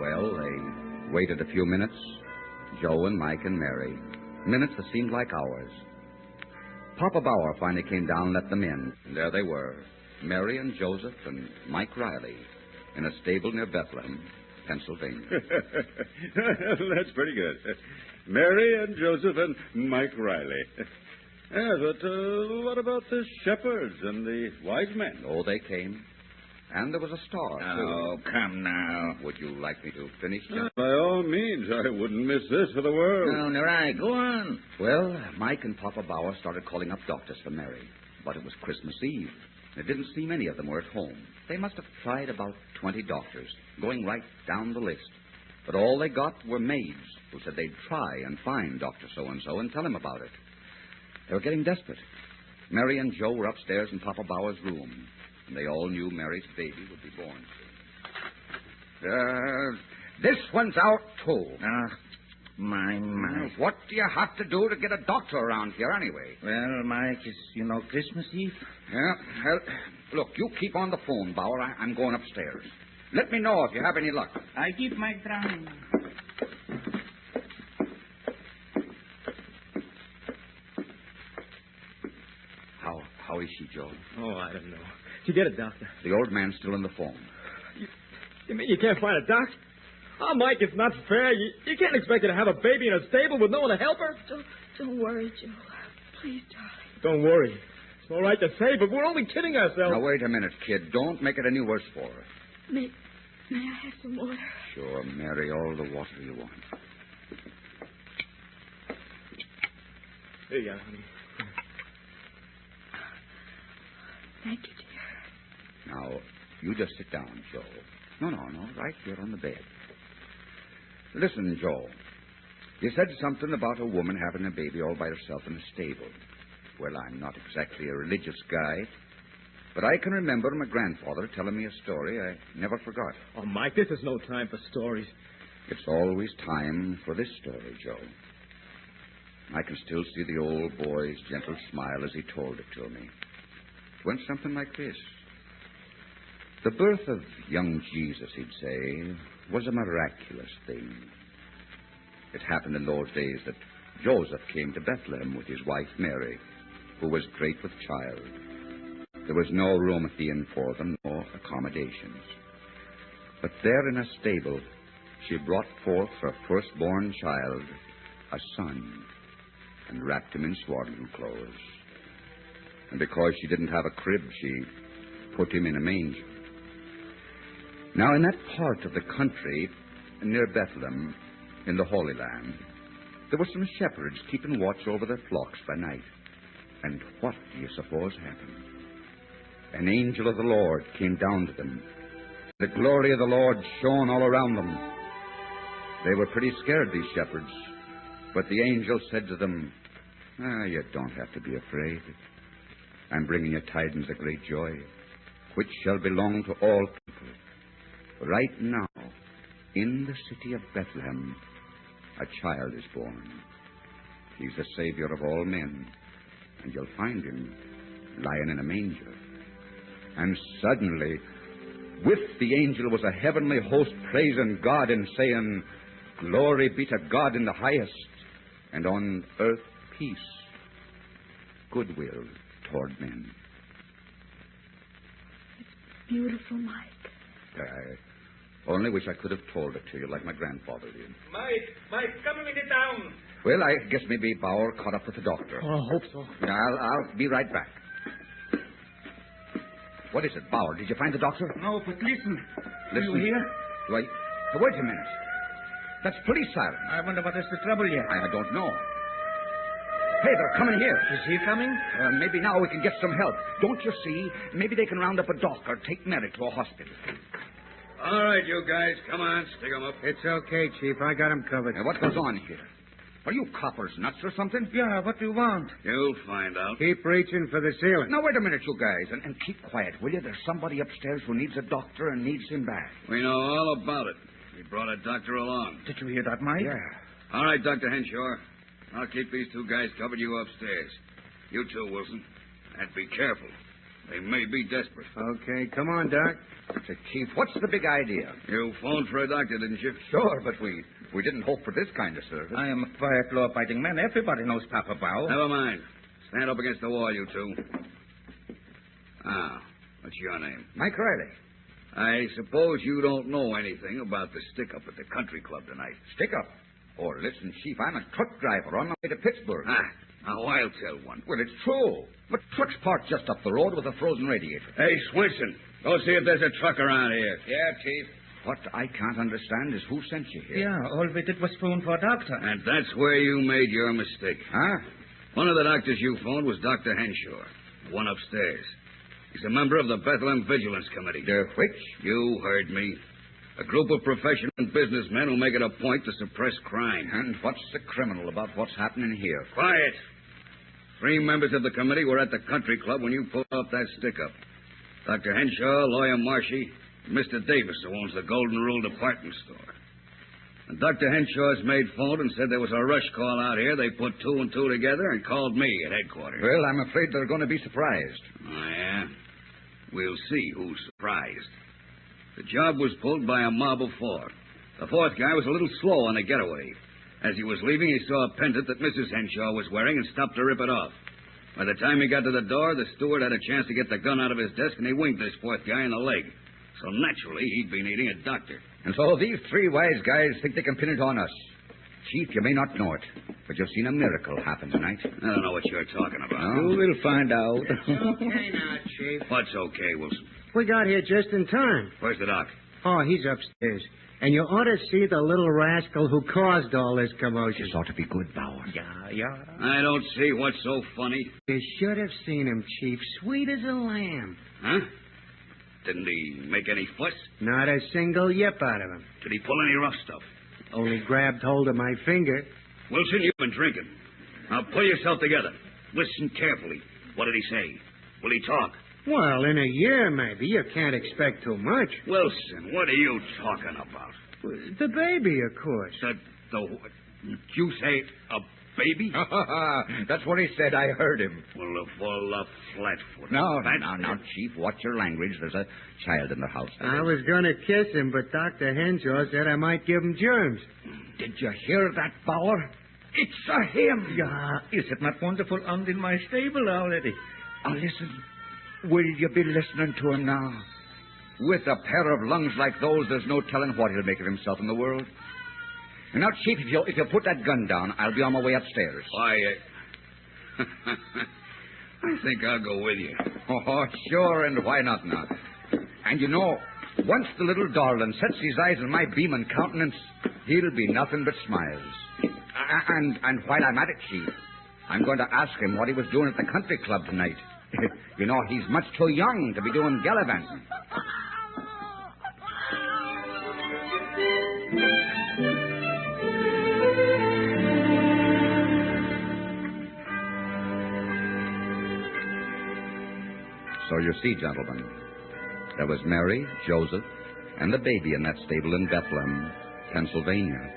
Well, they waited a few minutes. Joe and Mike and Mary. Minutes that seemed like hours. Papa Bauer finally came down and let them in. And there they were, Mary and Joseph and Mike Riley, in a stable near Bethlehem, Pennsylvania. That's pretty good. Mary and Joseph and Mike Riley. Yeah, but what about the shepherds and the wise men? Oh, they came. And there was a star, too. Oh, come now. Would you like me to finish, John? By all means, I wouldn't miss this for the world. No, nor I. Go on. Well, Mike and Papa Bauer started calling up doctors for Mary. But it was Christmas Eve. It didn't seem any of them were at home. They must have tried about 20 doctors, going right down the list. But all they got were maids who said they'd try and find Dr. So-and-so and tell him about it. They were getting desperate. Mary and Joe were upstairs in Papa Bauer's room, and they all knew Mary's baby would be born soon. This one's out, too. My. What do you have to do to get a doctor around here, anyway? Well, Mike, it's, Christmas Eve. Yeah, well, look, you keep on the phone, Bauer. I'm going upstairs. Let me know if you have any luck. I keep my trying. How is she, Joe? Oh, I don't know. Did you get a doctor? The old man's still on the phone. You mean you can't find a doctor? Oh, Mike, it's not fair. You can't expect her to have a baby in a stable with no one to help her. Don't worry, Joe. Please, darling. Don't worry. It's all right to say, but we're only kidding ourselves. Now, wait a minute, kid. Don't make it any worse for her. May I have some water? Sure, Mary, all the water you want. Here you go, honey. Thank you, dear. Now, you just sit down, Joe. No, right here on the bed. Listen, Joe. You said something about a woman having a baby all by herself in a stable. Well, I'm not exactly a religious guy, but I can remember my grandfather telling me a story I never forgot. Oh, Mike, this is no time for stories. It's always time for this story, Joe. I can still see the old boy's gentle smile as he told it to me. It went something like this. The birth of young Jesus, he'd say, was a miraculous thing. It happened in those days that Joseph came to Bethlehem with his wife Mary, who was great with child. There was no room at the inn for them, nor accommodations. But there in a stable, she brought forth her firstborn child, a son, and wrapped him in swaddling clothes. And because she didn't have a crib, she put him in a manger. Now, in that part of the country near Bethlehem, in the Holy Land, there were some shepherds keeping watch over their flocks by night. And what do you suppose happened? An angel of the Lord came down to them. The glory of the Lord shone all around them. They were pretty scared, these shepherds. But the angel said to them, you don't have to be afraid. I'm bringing you tidings of great joy, which shall belong to all people. Right now, in the city of Bethlehem, a child is born. He's the Savior of all men, and you'll find him lying in a manger. And suddenly, with the angel was a heavenly host praising God and saying, Glory be to God in the highest, and on earth peace, goodwill toward men. Beautiful, Mike. I only wish I could have told it to you like my grandfather did. Mike, come with me down. Well, I guess maybe Bauer caught up with the doctor. Oh, I hope so. I'll be right back. What is it, Bauer? Did you find the doctor? No, but listen. Listen. Do you hear? Wait a minute. That's police siren. I wonder what is the trouble here. I don't know. Hey, they're coming here. Is he coming? Maybe now we can get some help. Don't you see? Maybe they can round up a doc or take Mary to a hospital. All right, you guys, come on, stick 'em up. It's okay, Chief. I got him covered. Now, what goes on here? Are you coppers nuts or something? Yeah, what do you want? You'll find out. Keep reaching for the ceiling. Now, wait a minute, you guys, and keep quiet, will you? There's somebody upstairs who needs a doctor and needs him back. We know all about it. We brought a doctor along. Did you hear that, Mike? Yeah. All right, Dr. Henshaw. I'll keep these two guys covered. You upstairs. You too, Wilson. And be careful. They may be desperate. Okay, come on, Doc. Say, Chief, what's the big idea? You phoned for a doctor, didn't you? Sure, but we didn't hope for this kind of service. I am a quiet, law-abiding man. Everybody knows Papa Bauer. Never mind. Stand up against the wall, you two. What's your name? Mike Riley. I suppose you don't know anything about the stick-up at the country club tonight. Stick-up? Oh, listen, Chief, I'm a truck driver on my way to Pittsburgh. Now, I'll tell one. Well, it's true. But truck's parked just up the road with a frozen radiator. Hey, Swenson, go see if there's a truck around here. Yeah, Chief. What I can't understand is who sent you here. Yeah, all we did was phone for a doctor. And that's where you made your mistake. Huh? One of the doctors you phoned was Dr. Henshaw, the one upstairs. He's a member of the Bethlehem Vigilance Committee. The which? You heard me. A group of professional businessmen who make it a point to suppress crime. And what's the criminal about what's happening here? Quiet. 3 members of the committee were at the country club when you pulled off that stick-up. Dr. Henshaw, Lawyer Marshy, and Mr. Davis, who owns the Golden Rule department store. When Dr. Henshaw's maid phoned and said there was a rush call out here, they put 2 and 2 together and called me at headquarters. Well, I'm afraid they're going to be surprised. Oh, yeah? We'll see who's surprised. The job was pulled by a mob of 4. The 4th guy was a little slow on the getaway. As he was leaving, he saw a pendant that Mrs. Henshaw was wearing and stopped to rip it off. By the time he got to the door, the steward had a chance to get the gun out of his desk, and he winged this 4th guy in the leg. So naturally, he'd be needing a doctor. And so these 3 wise guys think they can pin it on us. Chief, you may not know it, but you've seen a miracle happen tonight. I don't know what you're talking about. No? We'll find out. Okay now, Chief. What's okay, Wilson? We got here just in time. Where's the doc? Oh, he's upstairs. And you ought to see the little rascal who caused all this commotion. This ought to be good, Bauer. Yeah. I don't see what's so funny. You should have seen him, Chief. Sweet as a lamb. Huh? Didn't he make any fuss? Not a single yip out of him. Did he pull any rough stuff? Only grabbed hold of my finger. Wilson, you've been drinking. Now pull yourself together. Listen carefully. What did he say? Will he talk? Well, in a year, maybe. You can't expect too much. Wilson, what are you talking about? The baby, of course. Did you say a baby? That's what he said. I heard him. Well, full of flat-foot. Now, Chief, watch your language. There's a child in the house. I was going to kiss him, but Dr. Henshaw said I might give him germs. Did you hear that, Bauer? It's a him. Yeah, is it not wonderful and in my stable already? Now, listen. Will you be listening to him now? With a pair of lungs like those, there's no telling what he'll make of himself in the world. And now, Chief, if you put that gun down, I'll be on my way upstairs. Why, I think I'll go with you. Oh, sure, and why not now? And you know, once the little darling sets his eyes on my beaming countenance, he'll be nothing but smiles. And while I'm at it, Chief, I'm going to ask him what he was doing at the country club tonight. You know, he's much too young to be doing gallivanting. So you see, gentlemen, there was Mary, Joseph, and the baby in that stable in Bethlehem, Pennsylvania.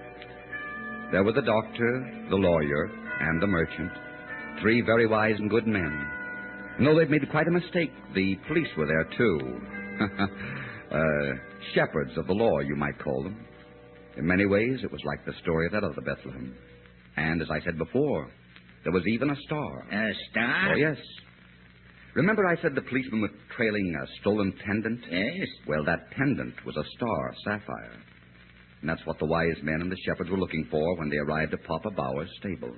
There were the doctor, the lawyer, and the merchant, 3 very wise and good men. No, they'd made quite a mistake. The police were there, too. Shepherds of the law, you might call them. In many ways, it was like the story of that other Bethlehem. And as I said before, there was even a star. A star? Oh, yes. Remember I said the policeman was trailing a stolen pendant? Yes. Well, that pendant was a star sapphire. And that's what the wise men and the shepherds were looking for when they arrived at Papa Bauer's stable.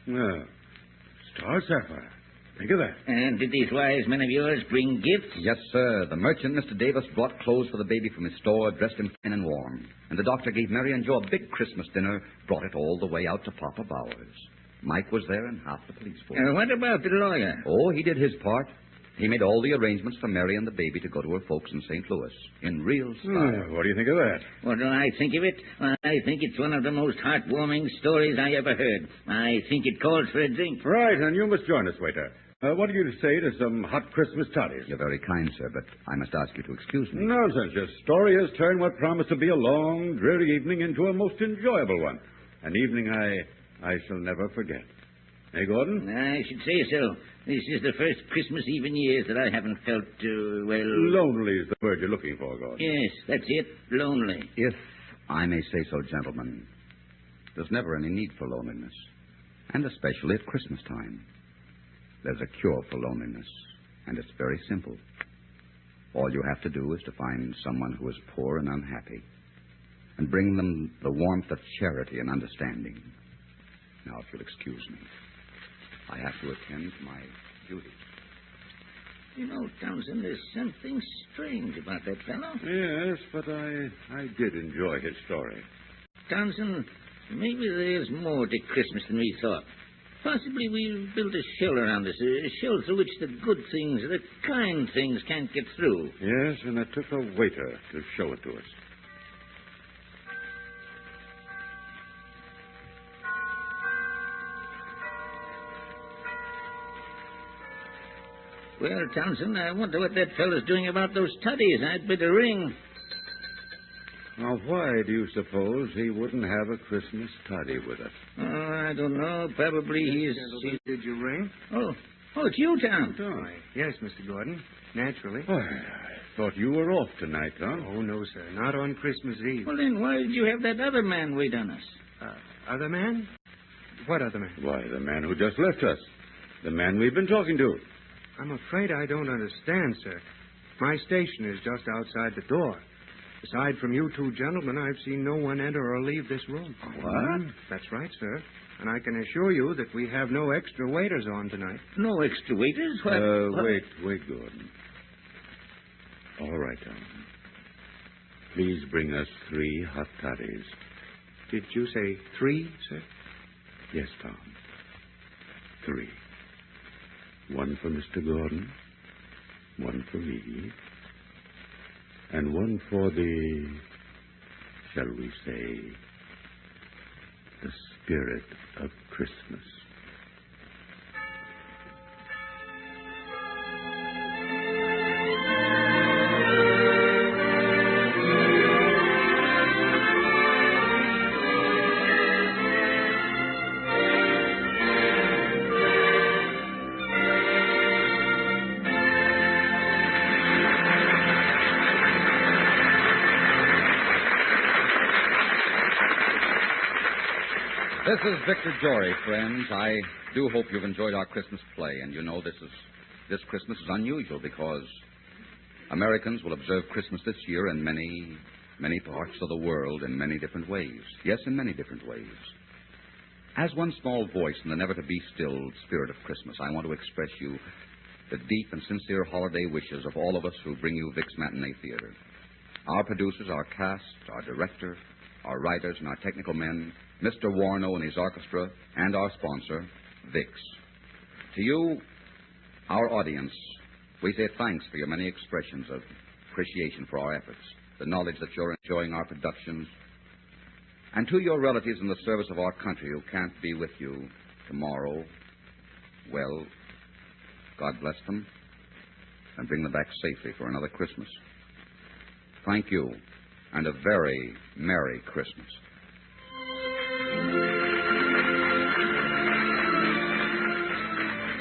Well, star sapphire. Think of that. And did these wise men of yours bring gifts? Yes, sir. The merchant, Mr. Davis, brought clothes for the baby from his store, dressed him fine and warm. And the doctor gave Mary and Joe a big Christmas dinner, brought it all the way out to Papa Bauer's. Mike was there and half the police force. What about the lawyer? Oh, he did his part. He made all the arrangements for Mary and the baby to go to her folks in St. Louis, in real style. What do you think of that? What do I think of it? Well, I think it's one of the most heartwarming stories I ever heard. I think it calls for a drink. Right, and you must join us, waiter. What do you say to some hot Christmas toddies? You're very kind, sir, but I must ask you to excuse me. Nonsense. Your story has turned what promised to be a long, dreary evening into a most enjoyable one. An evening I shall never forget. Hey, Gordon? I should say so. This is the first Christmas Eve in years that I haven't felt, lonely is the word you're looking for, Gordon. Yes, that's it. Lonely. If I may say so, gentlemen, there's never any need for loneliness, and especially at Christmas time. There's a cure for loneliness, and it's very simple. All you have to do is to find someone who is poor and unhappy, and bring them the warmth of charity and understanding. Now, if you'll excuse me. I have to attend to my duties. You know, Townsend, there's something strange about that fellow. Yes, but I did enjoy his story. Townsend, maybe there's more to Christmas than we thought. Possibly we've built a shell around us, a shell through which the good things, the kind things can't get through. Yes, and it took a waiter to show it to us. Well, Townsend, I wonder what that fellow's doing about those toddies. I'd better ring. Now, why do you suppose he wouldn't have a Christmas toddy with us? Oh, I don't know. Probably he's... Did you ring? Oh, it's you, Tom. Yes, Mr. Gordon. Naturally. Why, I thought you were off tonight, Tom. Oh, no, sir. Not on Christmas Eve. Well, then why did you have that other man wait on us? Other man? What other man? Why, the man who just left us. The man we've been talking to. I'm afraid I don't understand, sir. My station is just outside the door. Aside from you two gentlemen, I've seen no one enter or leave this room. What? That's right, sir. And I can assure you that we have no extra waiters on tonight. No extra waiters? Wait, Gordon. All right, Tom. Please bring us 3 hot toddies. Did you say 3, sir? Yes, Tom. 3. 1 for Mr. Gordon, 1 for me, and 1 for the, shall we say, the spirit of Christmas. This is Victor Jory, friends. I do hope you've enjoyed our Christmas play. And you know this Christmas is unusual because Americans will observe Christmas this year in many, many parts of the world in many different ways. Yes, in many different ways. As one small voice in the never-to-be-stilled spirit of Christmas, I want to express you the deep and sincere holiday wishes of all of us who bring you Vic's Matinee Theater. Our producers, our cast, our director, our writers, and our technical men, Mr. Warno and his orchestra, and our sponsor, Vic's. To you, our audience, we say thanks for your many expressions of appreciation for our efforts, the knowledge that you're enjoying our productions, and to your relatives in the service of our country who can't be with you tomorrow, well, God bless them and bring them back safely for another Christmas. Thank you, and a very Merry Christmas.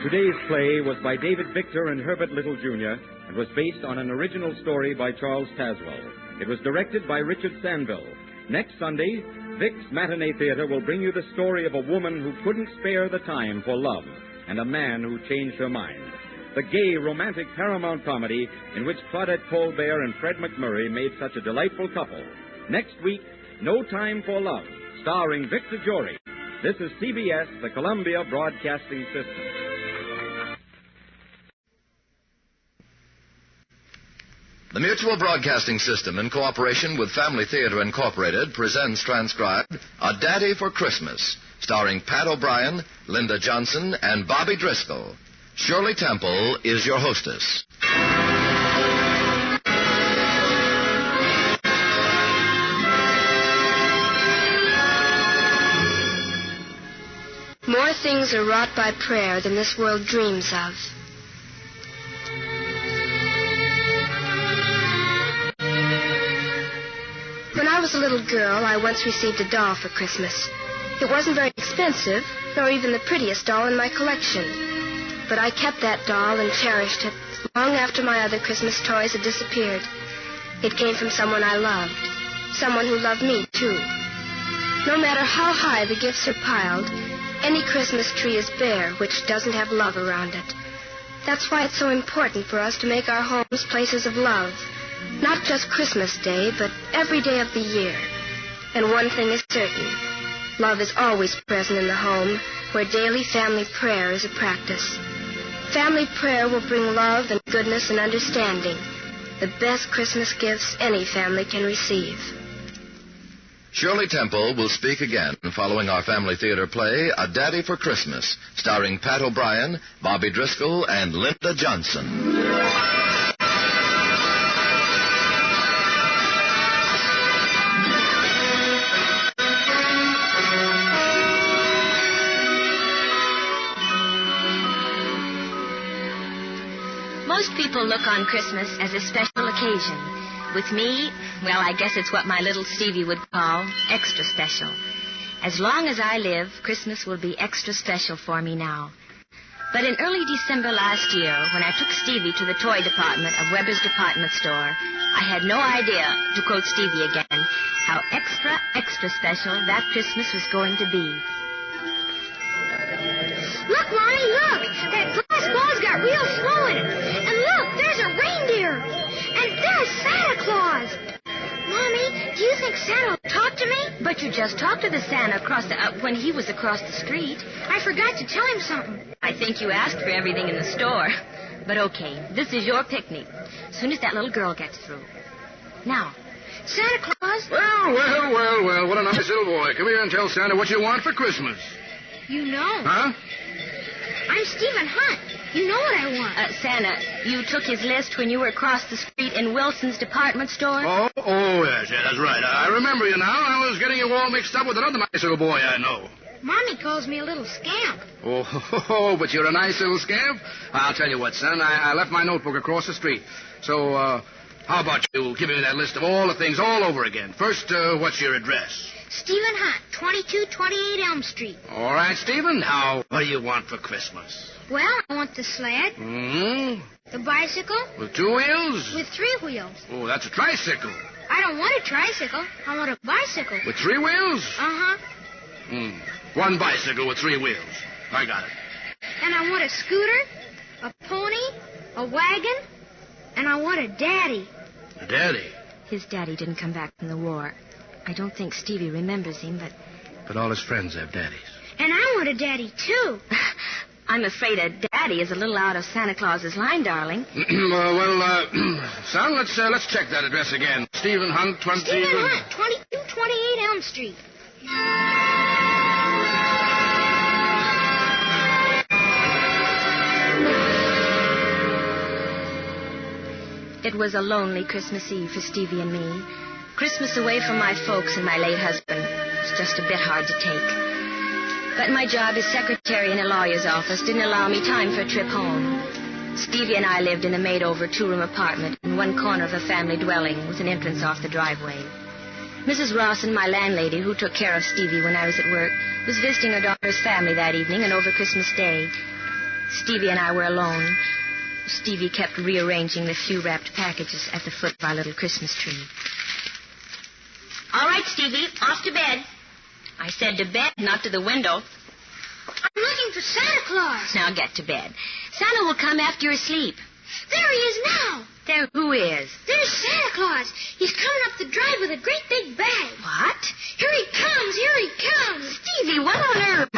Today's play was by David Victor and Herbert Little, Jr., and was based on an original story by Charles Tazwell. It was directed by Richard Sanville. Next Sunday, Vic's Matinee Theater will bring you the story of a woman who couldn't spare the time for love and a man who changed her mind. The gay, romantic Paramount comedy in which Claudette Colbert and Fred McMurray made such a delightful couple. Next week, No Time for Love, starring Victor Jory. This is CBS, the Columbia Broadcasting System. The Mutual Broadcasting System, in cooperation with Family Theater Incorporated, presents transcribed A Daddy for Christmas, starring Pat O'Brien, Linda Johnson, and Bobby Driscoll. Shirley Temple is your hostess. More things are wrought by prayer than this world dreams of. When I was a little girl, I once received a doll for Christmas. It wasn't very expensive, nor even the prettiest doll in my collection. But I kept that doll and cherished it long after my other Christmas toys had disappeared. It came from someone I loved, someone who loved me, too. No matter how high the gifts are piled, any Christmas tree is bare which doesn't have love around it. That's why it's so important for us to make our homes places of love. Not just Christmas Day, but every day of the year. And one thing is certain. Love is always present in the home, where daily family prayer is a practice. Family prayer will bring love and goodness and understanding, the best Christmas gifts any family can receive. Shirley Temple will speak again following our family theater play, A Daddy for Christmas, starring Pat O'Brien, Bobby Driscoll, and Linda Johnson. Most people look on Christmas as a special occasion. With me, well, I guess it's what my little Stevie would call extra special. As long as I live, Christmas will be extra special for me now. But in early December last year, when I took Stevie to the toy department of Weber's department store, I had no idea, to quote Stevie again, how extra special that Christmas was going to be. Look, Mommy, look! That glass ball's got real snow in it. And look, there's a reindeer. And there's Santa Claus. Mommy, do you think Santa will talk to me? But you just talked to the Santa when he was across the street. I forgot to tell him something. I think you asked for everything in the store. But okay, this is your picnic. As soon as that little girl gets through. Now, Santa Claus. Well, what a nice little boy. Come here and tell Santa what you want for Christmas. You know. Huh? I'm Stephen Hunt. You know what I want. Santa, you took his list when you were across the street in Wilson's department store? Oh, yes, that's right. I remember you now. I was getting you all mixed up with another nice little boy I know. Mommy calls me a little scamp. Oh, but you're a nice little scamp. I'll tell you what, son. I left my notebook across the street. So, how about you give me that list of all the things all over again? First, what's your address? Stephen Hunt, 2228 Elm Street. All right, Stephen. Now, what do you want for Christmas? Well, I want the sled. Mm-hmm. The bicycle. With 2 wheels? With 3 wheels. Oh, that's a tricycle. I don't want a tricycle. I want a bicycle. With 3 wheels? Uh-huh. 1 bicycle with 3 wheels. I got it. And I want a scooter, a pony, a wagon, and I want a daddy. A daddy? His daddy didn't come back from the war. I don't think Stevie remembers him, But all his friends have daddies. And I want a daddy, too. I'm afraid a daddy is a little out of Santa Claus's line, darling. Son, let's check that address again. Stephen Hunt, Stephen Hunt, 2228 Elm Street. It was a lonely Christmas Eve for Stevie and me. Christmas away from my folks and my late husband was just a bit hard to take. But my job as secretary in a lawyer's office didn't allow me time for a trip home. Stevie and I lived in a made-over 2-room apartment in one corner of a family dwelling with an entrance off the driveway. Mrs. Rawson, my landlady, who took care of Stevie when I was at work, was visiting her daughter's family that evening and over Christmas Day. Stevie and I were alone. Stevie kept rearranging the few wrapped packages at the foot of our little Christmas tree. All right, Stevie, off to bed. I said to bed, not to the window. I'm looking for Santa Claus. Now get to bed. Santa will come after you're asleep. There he is now. There who is? There's Santa Claus. He's coming up the drive with a great big bag. What? Here he comes. Here he comes. Stevie, what on earth?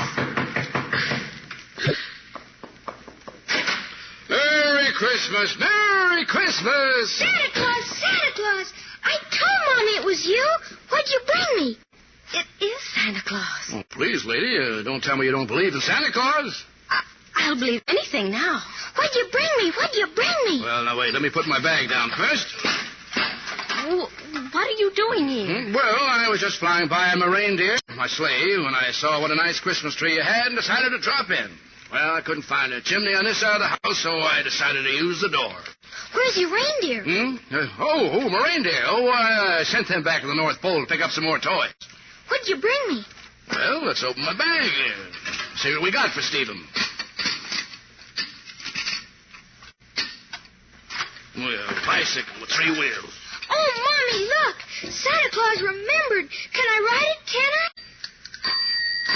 Merry Christmas! Merry Christmas! Santa Claus! Santa Claus! I told Mommy it was you. What'd you bring me? It is Santa Claus. Oh, please, lady, don't tell me you don't believe in Santa Claus. I'll believe anything now. What'd you bring me? What'd you bring me? Well, now, wait. Let me put my bag down first. What are you doing here? Well, I was just flying by my reindeer, my sleigh, when I saw what a nice Christmas tree you had and decided to drop in. Well, I couldn't find a chimney on this side of the house, so I decided to use the door. Where's your reindeer? My reindeer. I sent them back to the North Pole to pick up some more toys. What'd you bring me? Well, let's open my bag. See what we got for Stephen. Well, bicycle with 3 wheels. Oh, Mommy, look. Santa Claus remembered. Can I ride it? Can I?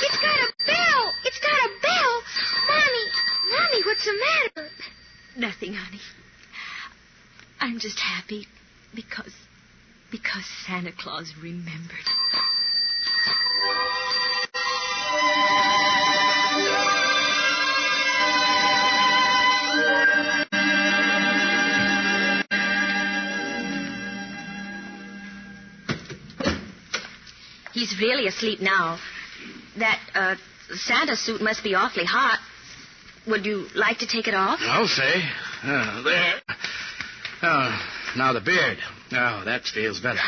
It's got a bell. It's got a bell. Mommy, what's the matter? Nothing, honey. I'm just happy because Santa Claus remembered. He's really asleep now. That, Santa suit must be awfully hot. Would you like to take it off? No, say. There. Oh, now the beard. Oh, that feels better.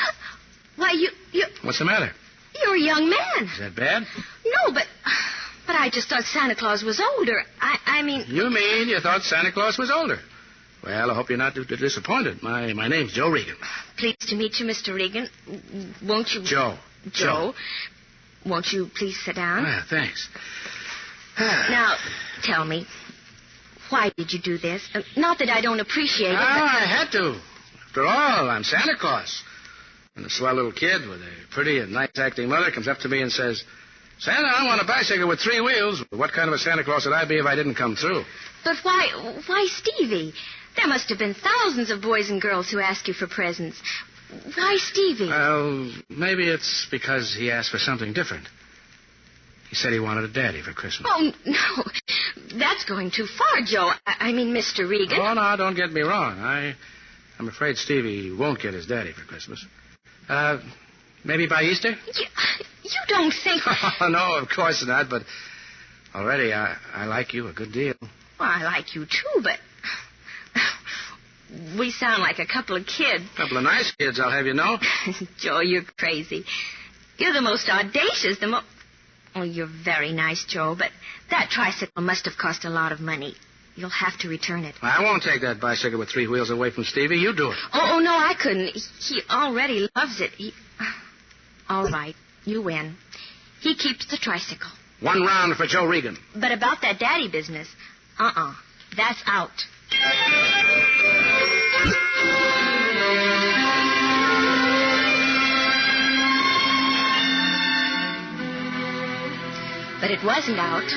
Why, you... What's the matter? You're a young man. Is that bad? No, but I just thought Santa Claus was older. I mean... You mean you thought Santa Claus was older? Well, I hope you're not disappointed. My name's Joe Regan. Pleased to meet you, Mr. Regan. Won't you... Joe. Won't you please sit down? Ah, thanks. Now, tell me, why did you do this? Not that I don't appreciate it, but... I had to. After all, I'm Santa Claus. And a swell little kid with a pretty and nice-acting mother comes up to me and says, Santa, I want a bicycle with 3 wheels. What kind of a Santa Claus would I be if I didn't come through? But why Stevie? There must have been thousands of boys and girls who asked you for presents. Why Stevie? Well, maybe it's because he asked for something different. He said he wanted a daddy for Christmas. Oh, no. That's going too far, Joe. I mean, Mr. Regan. Oh, no, don't get me wrong. I'm afraid Stevie won't get his daddy for Christmas. Maybe by Easter? You don't think... Oh, no, of course not, but already I like you a good deal. Well, I like you, too, but... We sound like a couple of kids. Couple of nice kids, I'll have you know. Joe, you're crazy. You're the most audacious, Oh, you're very nice, Joe, but that tricycle must have cost a lot of money. You'll have to return it. I won't take that bicycle with 3 wheels away from Stevie. You do it. Oh, no, I couldn't. He already loves it. All right, you win. He keeps the tricycle. 1 round for Joe Regan. But about that daddy business, that's out. But it wasn't out.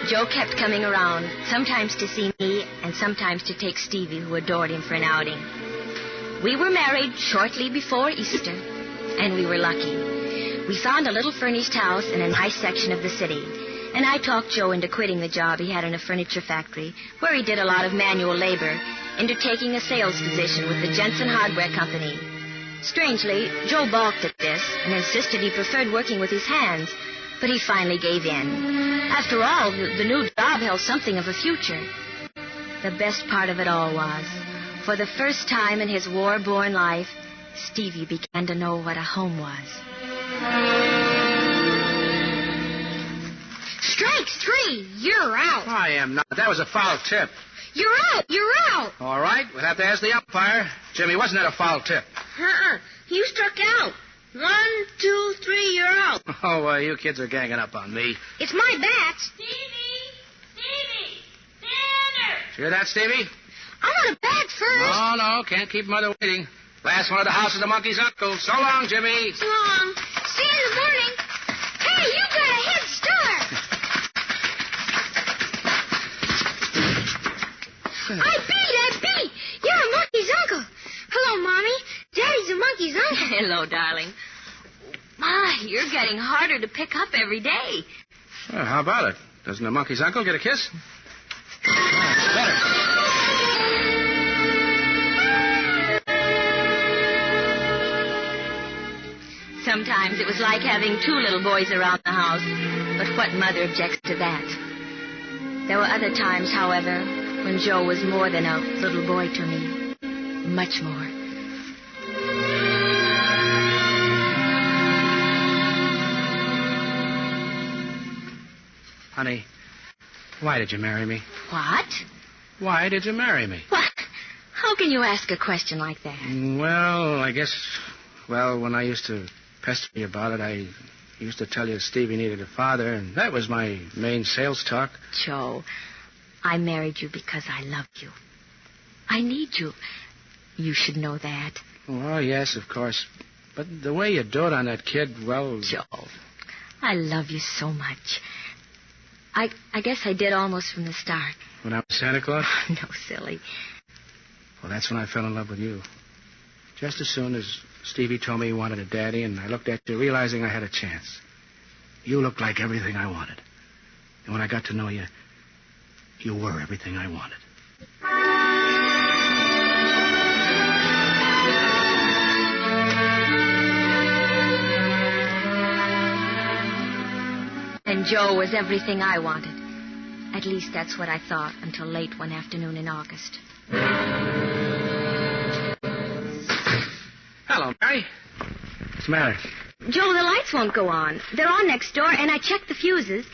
Joe kept coming around, sometimes to see me and sometimes to take Stevie, who adored him, for an outing. We were married shortly before Easter, and we were lucky. We found a little furnished house in a nice section of the city, and I talked Joe into quitting the job he had in a furniture factory, where he did a lot of manual labor, into taking a sales position with the Jensen Hardware Company. Strangely, Joe balked at this and insisted he preferred working with his hands, but he finally gave in. After all, the new job held something of a future. The best part of it all was, for the first time in his war-born life, Stevie began to know what a home was. Strike 3. You're out. I am not. That was a foul tip. You're out. You're out. All right. We'll have to ask the umpire. Jimmy, wasn't that a foul tip? You struck out. 1, 2, 3, you're out. Oh, you kids are ganging up on me. It's my bat. Stevie! Dinner! Hear that, Stevie? I want a bat first. No, can't keep Mother waiting. Last one at the house is the monkey's uncle. So long, Jimmy. So long. See you in the morning. Hey, you got a head start. I beat. You're a monkey's uncle. Hello, Mommy. Daddy's a monkey's uncle. Hello, darling. My, you're getting harder to pick up every day. Well, how about it? Doesn't a monkey's uncle get a kiss? Better. Sometimes it was like having 2 little boys around the house, but what mother objects to that? There were other times, however, when Joe was more than a little boy to me. Much more. Honey, why did you marry me? What? Why did you marry me? What? How can you ask a question like that? Well, I guess, when I used to pester you about it, I used to tell you Stevie needed a father, and that was my main sales talk. Joe, I married you because I love you. I need you. You should know that. Well, yes, of course. But the way you do it on that kid, well... Joe, I love you so much. I guess I did almost from the start. When I was Santa Claus? No, silly. Well, that's when I fell in love with you. Just as soon as Stevie told me he wanted a daddy, and I looked at you, realizing I had a chance. You looked like everything I wanted. And when I got to know you, you were everything I wanted. And Joe was everything I wanted. At least that's what I thought until late one afternoon in August. Hello, Mary. What's the matter? Joe, the lights won't go on. They're on next door, and I checked the fuses.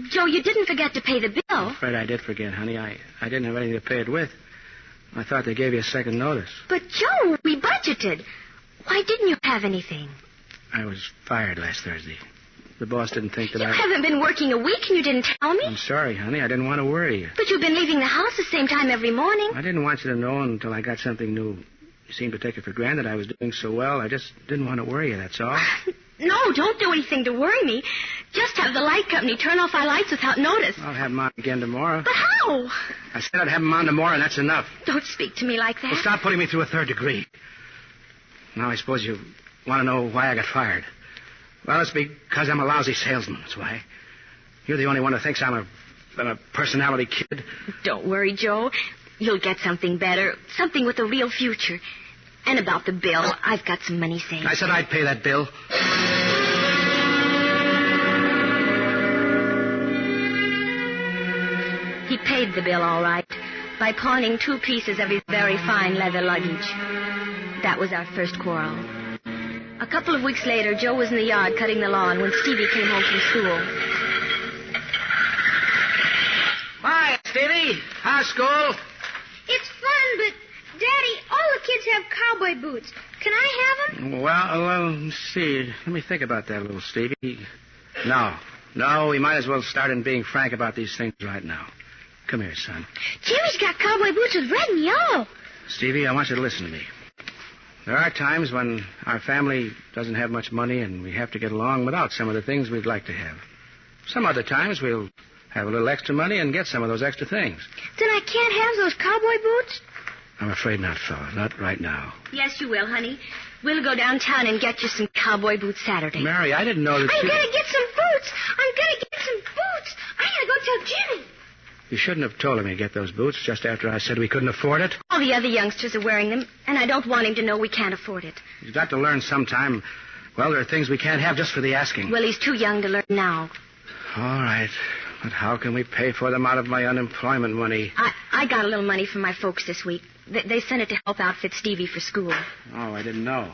Joe, you didn't forget to pay the bill. I'm afraid I did forget, honey. I didn't have anything to pay it with. I thought they gave you a second notice. But, Joe, we budgeted. Why didn't you have anything? I was fired last Thursday. The boss didn't think that You haven't been working a week and you didn't tell me. I'm sorry, honey. I didn't want to worry you. But you've been leaving the house the same time every morning. I didn't want you to know until I got something new. You seemed to take it for granted I was doing so well. I just didn't want to worry you, that's all. No, don't do anything to worry me. Just have the light company turn off our lights without notice. I'll have them on again tomorrow. But how? I said I'd have them on tomorrow, and that's enough. Don't speak to me like that. Well, stop putting me through a third degree. Now, I suppose you want to know why I got fired. Well, it's because I'm a lousy salesman, that's why. You're the only one who thinks I'm a personality kid. Don't worry, Joe. You'll get something better, something with a real future. And about the bill, I've got some money saved. I said I'd pay that bill. He paid the bill all right by pawning 2 pieces of his very fine leather luggage. That was our first quarrel. A couple of weeks later, Joe was in the yard cutting the lawn when Stevie came home from school. Hi, Stevie. How's school? It's fun, but, Daddy, all the kids have cowboy boots. Can I have them? Well, let's see. Let me think about that, little Stevie. No, we might as well start in being frank about these things right now. Come here, son. Jimmy's got cowboy boots with red and yellow. Stevie, I want you to listen to me. There are times when our family doesn't have much money and we have to get along without some of the things we'd like to have. Some other times we'll have a little extra money and get some of those extra things. Then I can't have those cowboy boots? I'm afraid not, fella. Not right now. Yes, you will, honey. We'll go downtown and get you some cowboy boots Saturday. Mary, I didn't know that I'm going to get some boots. I'm going to get some boots. I'm going to go tell Jimmy. You shouldn't have told him to get those boots just after I said we couldn't afford it. All the other youngsters are wearing them, and I don't want him to know we can't afford it. He's got to learn sometime. Well, there are things we can't have just for the asking. Well, he's too young to learn now. All right. But how can we pay for them out of my unemployment money? I got a little money from my folks this week. They sent it to help outfit Stevie for school. Oh, I didn't know.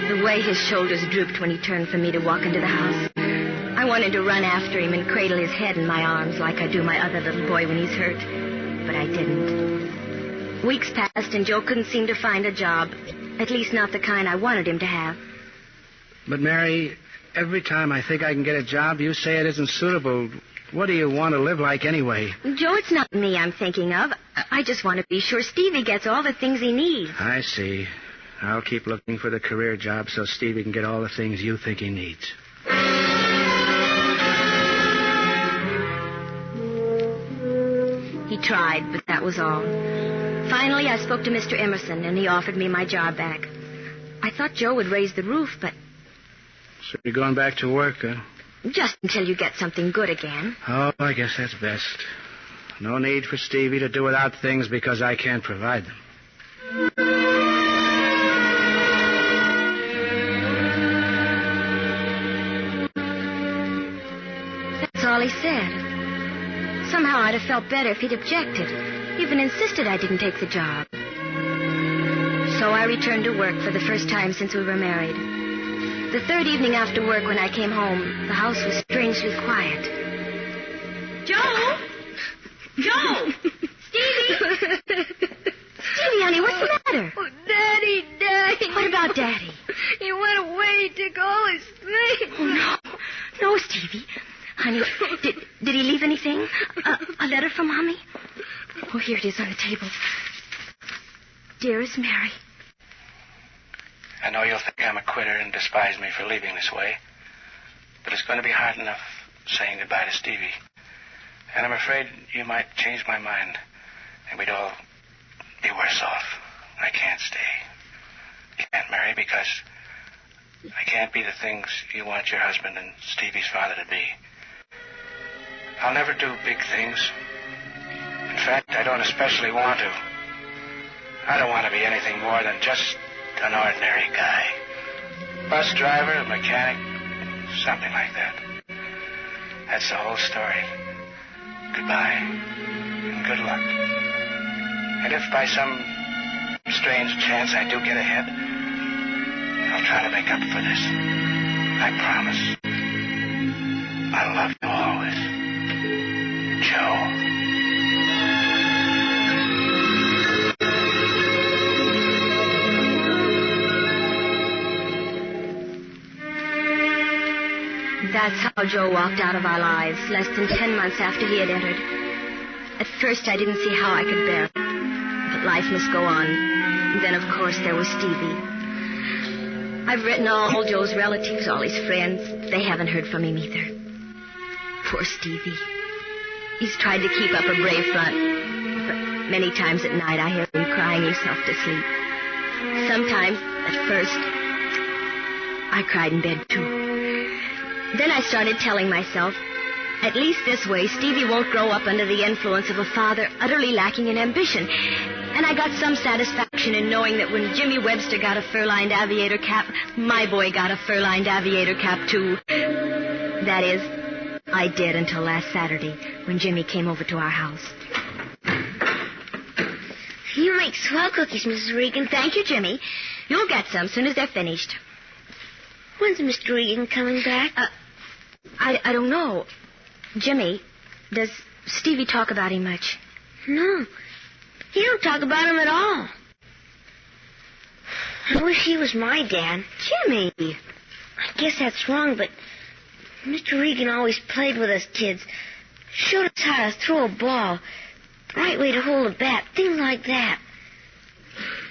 The way his shoulders drooped when he turned for me to walk into the house. I wanted to run after him and cradle his head in my arms like I do my other little boy when he's hurt. But I didn't. Weeks passed and Joe couldn't seem to find a job. At least not the kind I wanted him to have. But, Mary, every time I think I can get a job, you say it isn't suitable. What do you want to live like anyway? Joe, it's not me I'm thinking of. I just want to be sure Stevie gets all the things he needs. I see. I'll keep looking for the career job so Stevie can get all the things you think he needs. He tried, but that was all. Finally, I spoke to Mr. Emerson, and he offered me my job back. I thought Joe would raise the roof, but... So you're going back to work, huh? Just until you get something good again. Oh, I guess that's best. No need for Stevie to do without things because I can't provide them. That's all he said. Somehow I'd have felt better if he'd objected, even insisted I didn't take the job. So I returned to work for the first time since we were married. The third evening after work when I came home, the house was strangely quiet. Joe! Joe! Stevie! Stevie, honey, what's the matter? Oh, Daddy. What about Daddy? He went away. He took all his things. Oh, no. No, Stevie. Honey, did he leave anything? A letter from Mommy? Oh, here it is on the table. Dearest Mary. I know you'll think I'm a quitter and despise me for leaving this way, but it's going to be hard enough saying goodbye to Stevie. And I'm afraid you might change my mind, and we'd all be worse off. I can't stay. You can't marry because I can't be the things you want your husband and Stevie's father to be. I'll never do big things. In fact, I don't especially want to. I don't want to be anything more than just an ordinary guy. Bus driver, mechanic, something like that. That's the whole story. Goodbye, and good luck. And if by some strange chance I do get ahead, I'll try to make up for this. I promise. I'll love you always. Joe. That's how Joe walked out of our lives, less than 10 months after he had entered. At first, I didn't see how I could bear it. But life must go on. And then, of course, there was Stevie. I've written all Joe's relatives, all his friends. They haven't heard from him either. Poor Stevie. He's tried to keep up a brave front. But many times at night, I hear him crying himself to sleep. Sometimes, at first, I cried in bed, too. Then I started telling myself, at least this way, Stevie won't grow up under the influence of a father utterly lacking in ambition. And I got some satisfaction in knowing that when Jimmy Webster got a fur-lined aviator cap, my boy got a fur-lined aviator cap, too. That is, I did until last Saturday, when Jimmy came over to our house. You make swell cookies, Mrs. Regan. Thank you, Jimmy. You'll get some soon as they're finished. When's Mr. Regan coming back? I don't know. Jimmy, does Stevie talk about him much? No. He don't talk about him at all. I wish he was my dad. Jimmy! I guess that's wrong, but Mr. Regan always played with us kids. Showed us how to throw a ball, the right way to hold a bat, things like that.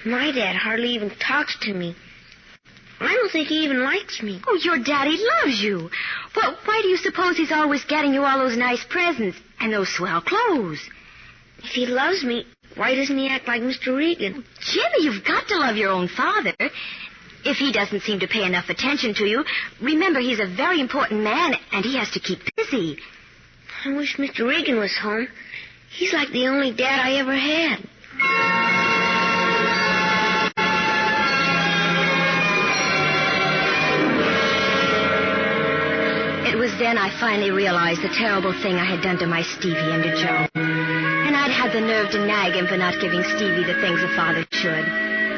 My dad hardly even talks to me. I don't think he even likes me. Oh, your daddy loves you. Well, why do you suppose he's always getting you all those nice presents and those swell clothes? If he loves me, why doesn't he act like Mr. Regan? Jimmy, you've got to love your own father. If he doesn't seem to pay enough attention to you, remember he's a very important man and he has to keep busy. I wish Mr. Regan was home. He's like the only dad I ever had. It was then I finally realized the terrible thing I had done to my Stevie and to Joe. And I'd had the nerve to nag him for not giving Stevie the things a father should.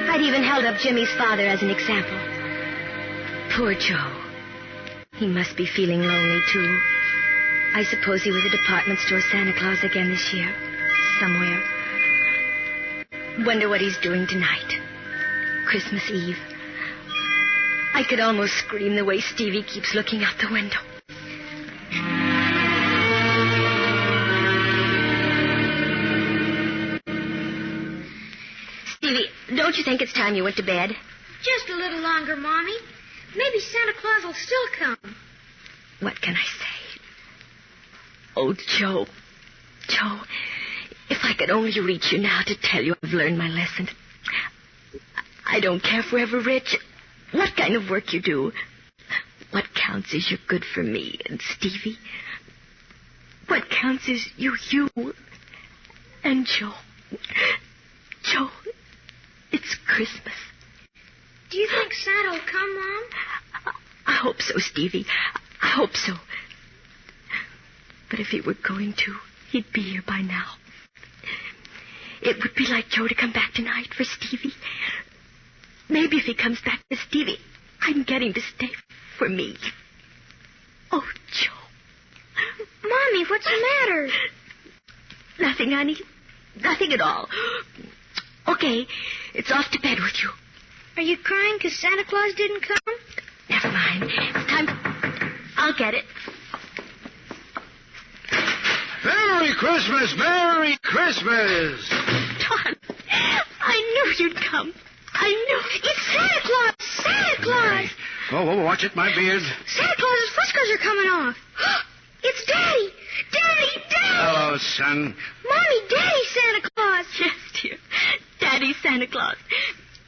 I'd even held up Jimmy's father as an example. Poor Joe. He must be feeling lonely, too. I suppose he was a department store Santa Claus again this year. Somewhere. Wonder what he's doing tonight. Christmas Eve. I could almost scream the way Stevie keeps looking out the window. Stevie, don't you think it's time you went to bed? Just a little longer, Mommy. Maybe Santa Claus will still come. What can I say? Oh, Joe. Joe, if I could only reach you now to tell you I've learned my lesson. I don't care if we're ever rich, what kind of work you do. What counts is you're good for me and Stevie. What counts is you and Joe. Joe, it's Christmas. Do you think Santa will come, Mom? I hope so, Stevie. I hope so. But if he were going to, he'd be here by now. It would be like Joe to come back tonight for Stevie. Maybe if he comes back for Stevie, I can get him to stay for me. Oh, Joe. Mommy, what's the matter? Nothing, honey. Nothing at all. Okay, it's off to bed with you. Are you crying because Santa Claus didn't come? Never mind. It's time. I'll get it. Merry Christmas! Merry Christmas! Don, I knew you'd come. I knew. It's Santa Claus! Santa Claus! Oh, watch it, my beard. Santa Claus's whiskers are coming off. It's Daddy! Daddy! Hello, son. Mommy, Daddy Santa Claus! Yes, dear. Daddy Santa Claus.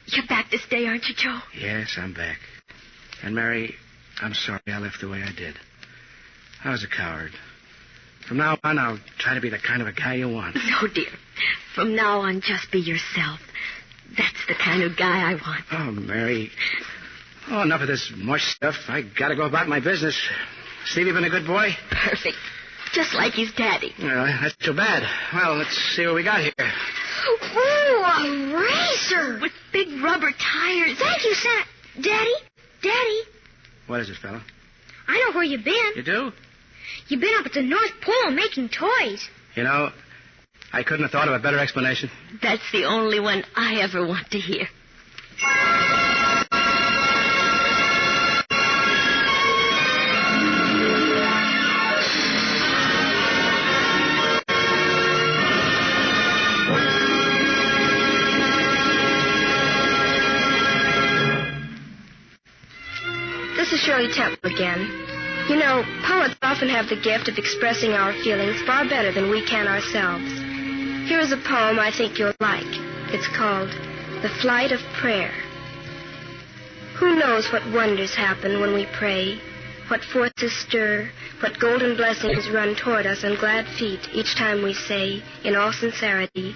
You're back to stay, aren't you, Joe? Yes, I'm back. And, Mary, I'm sorry I left the way I did. I was a coward. From now on, I'll try to be the kind of a guy you want. No, dear. From now on, just be yourself. That's the kind of guy I want. Oh, Mary. Oh, enough of this mush stuff. I gotta go about my business. Stevie been a good boy? Perfect. Just like his daddy. Well, that's too bad. Well, let's see what we got here. Ooh, a racer. With big rubber tires. Thank you, Santa. Daddy. What is it, fella? I know where you've been. You do? You've been up at the North Pole making toys. You know, I couldn't have thought of a better explanation. That's the only one I ever want to hear. This is Shirley Temple again. You know, poets often have the gift of expressing our feelings far better than we can ourselves. Here is a poem I think you'll like. It's called The Flight of Prayer. Who knows what wonders happen when we pray, what forces stir, what golden blessings run toward us on glad feet each time we say, in all sincerity,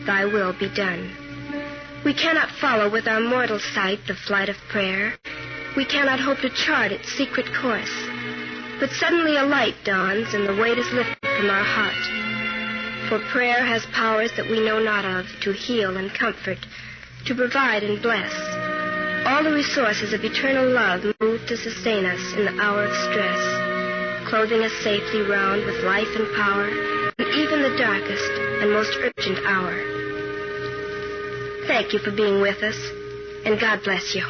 Thy will be done. We cannot follow with our mortal sight the flight of prayer. We cannot hope to chart its secret course. But suddenly a light dawns and the weight is lifted from our heart. For prayer has powers that we know not of to heal and comfort, to provide and bless. All the resources of eternal love move to sustain us in the hour of stress, clothing us safely round with life and power in even the darkest and most urgent hour. Thank you for being with us, and God bless you.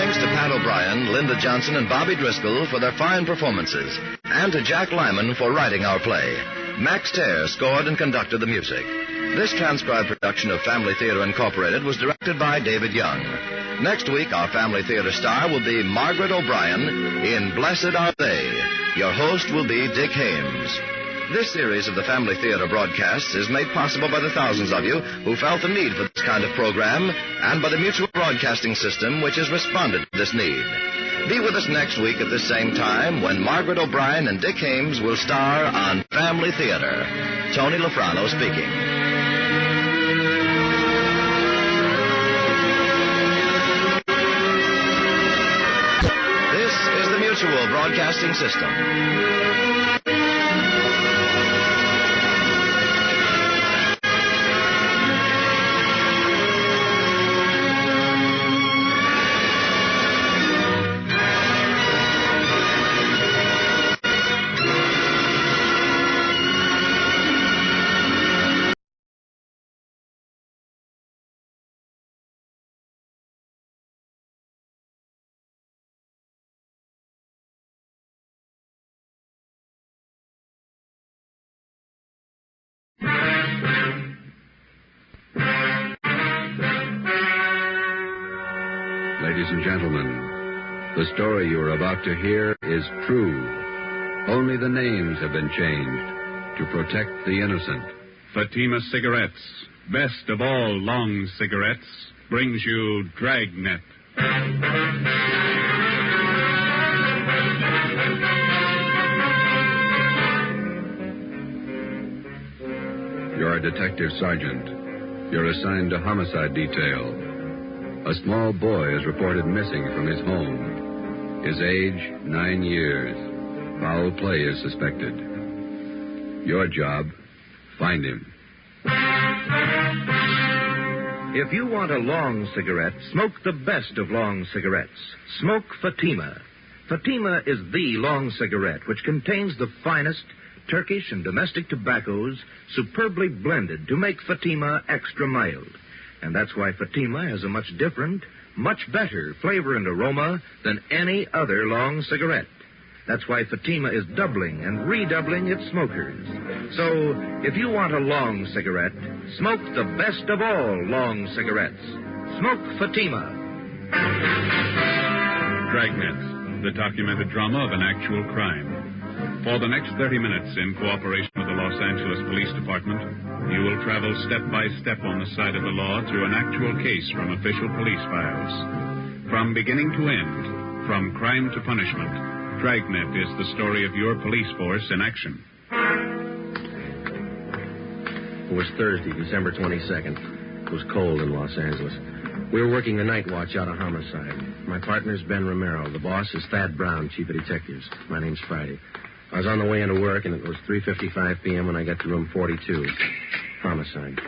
Thanks to Pat O'Brien, Linda Johnson, and Bobby Driscoll for their fine performances, and to Jack Lyman for writing our play. Max Terre scored and conducted the music. This transcribed production of Family Theater Incorporated was directed by David Young. Next week, our Family Theater star will be Margaret O'Brien in Blessed Are They. Your host will be Dick Hames. This series of the Family Theater broadcasts is made possible by the thousands of you who felt the need for this kind of program and by the Mutual Broadcasting System, which has responded to this need. Be with us next week at this same time when Margaret O'Brien and Dick Hames will star on Family Theater. Tony Lafrano speaking. This is the Mutual Broadcasting System. Ladies and gentlemen, the story you are about to hear is true. Only the names have been changed to protect the innocent. Fatima Cigarettes, best of all long cigarettes, brings you Dragnet. You're a detective sergeant. You're assigned to homicide detail. A small boy is reported missing from his home. His age, 9 years. Foul play is suspected. Your job, find him. If you want a long cigarette, smoke the best of long cigarettes. Smoke Fatima. Fatima is the long cigarette, which contains the finest Turkish and domestic tobaccos superbly blended to make Fatima extra mild. And that's why Fatima has a much different, much better flavor and aroma than any other long cigarette. That's why Fatima is doubling and redoubling its smokers. So, if you want a long cigarette, smoke the best of all long cigarettes. Smoke Fatima. Dragnet, the documented drama of an actual crime. For the next 30 minutes, in cooperation with the Los Angeles Police Department, you will travel step by step on the side of the law through an actual case from official police files. From beginning to end, from crime to punishment, Dragnet is the story of your police force in action. It was Thursday, December 22nd. It was cold in Los Angeles. We were working the night watch out of homicide. My partner's Ben Romero. The boss is Thad Brown, chief of detectives. My name's Friday. I was on the way into work, and it was 3:55 p.m. when I got to room 42. Homicide.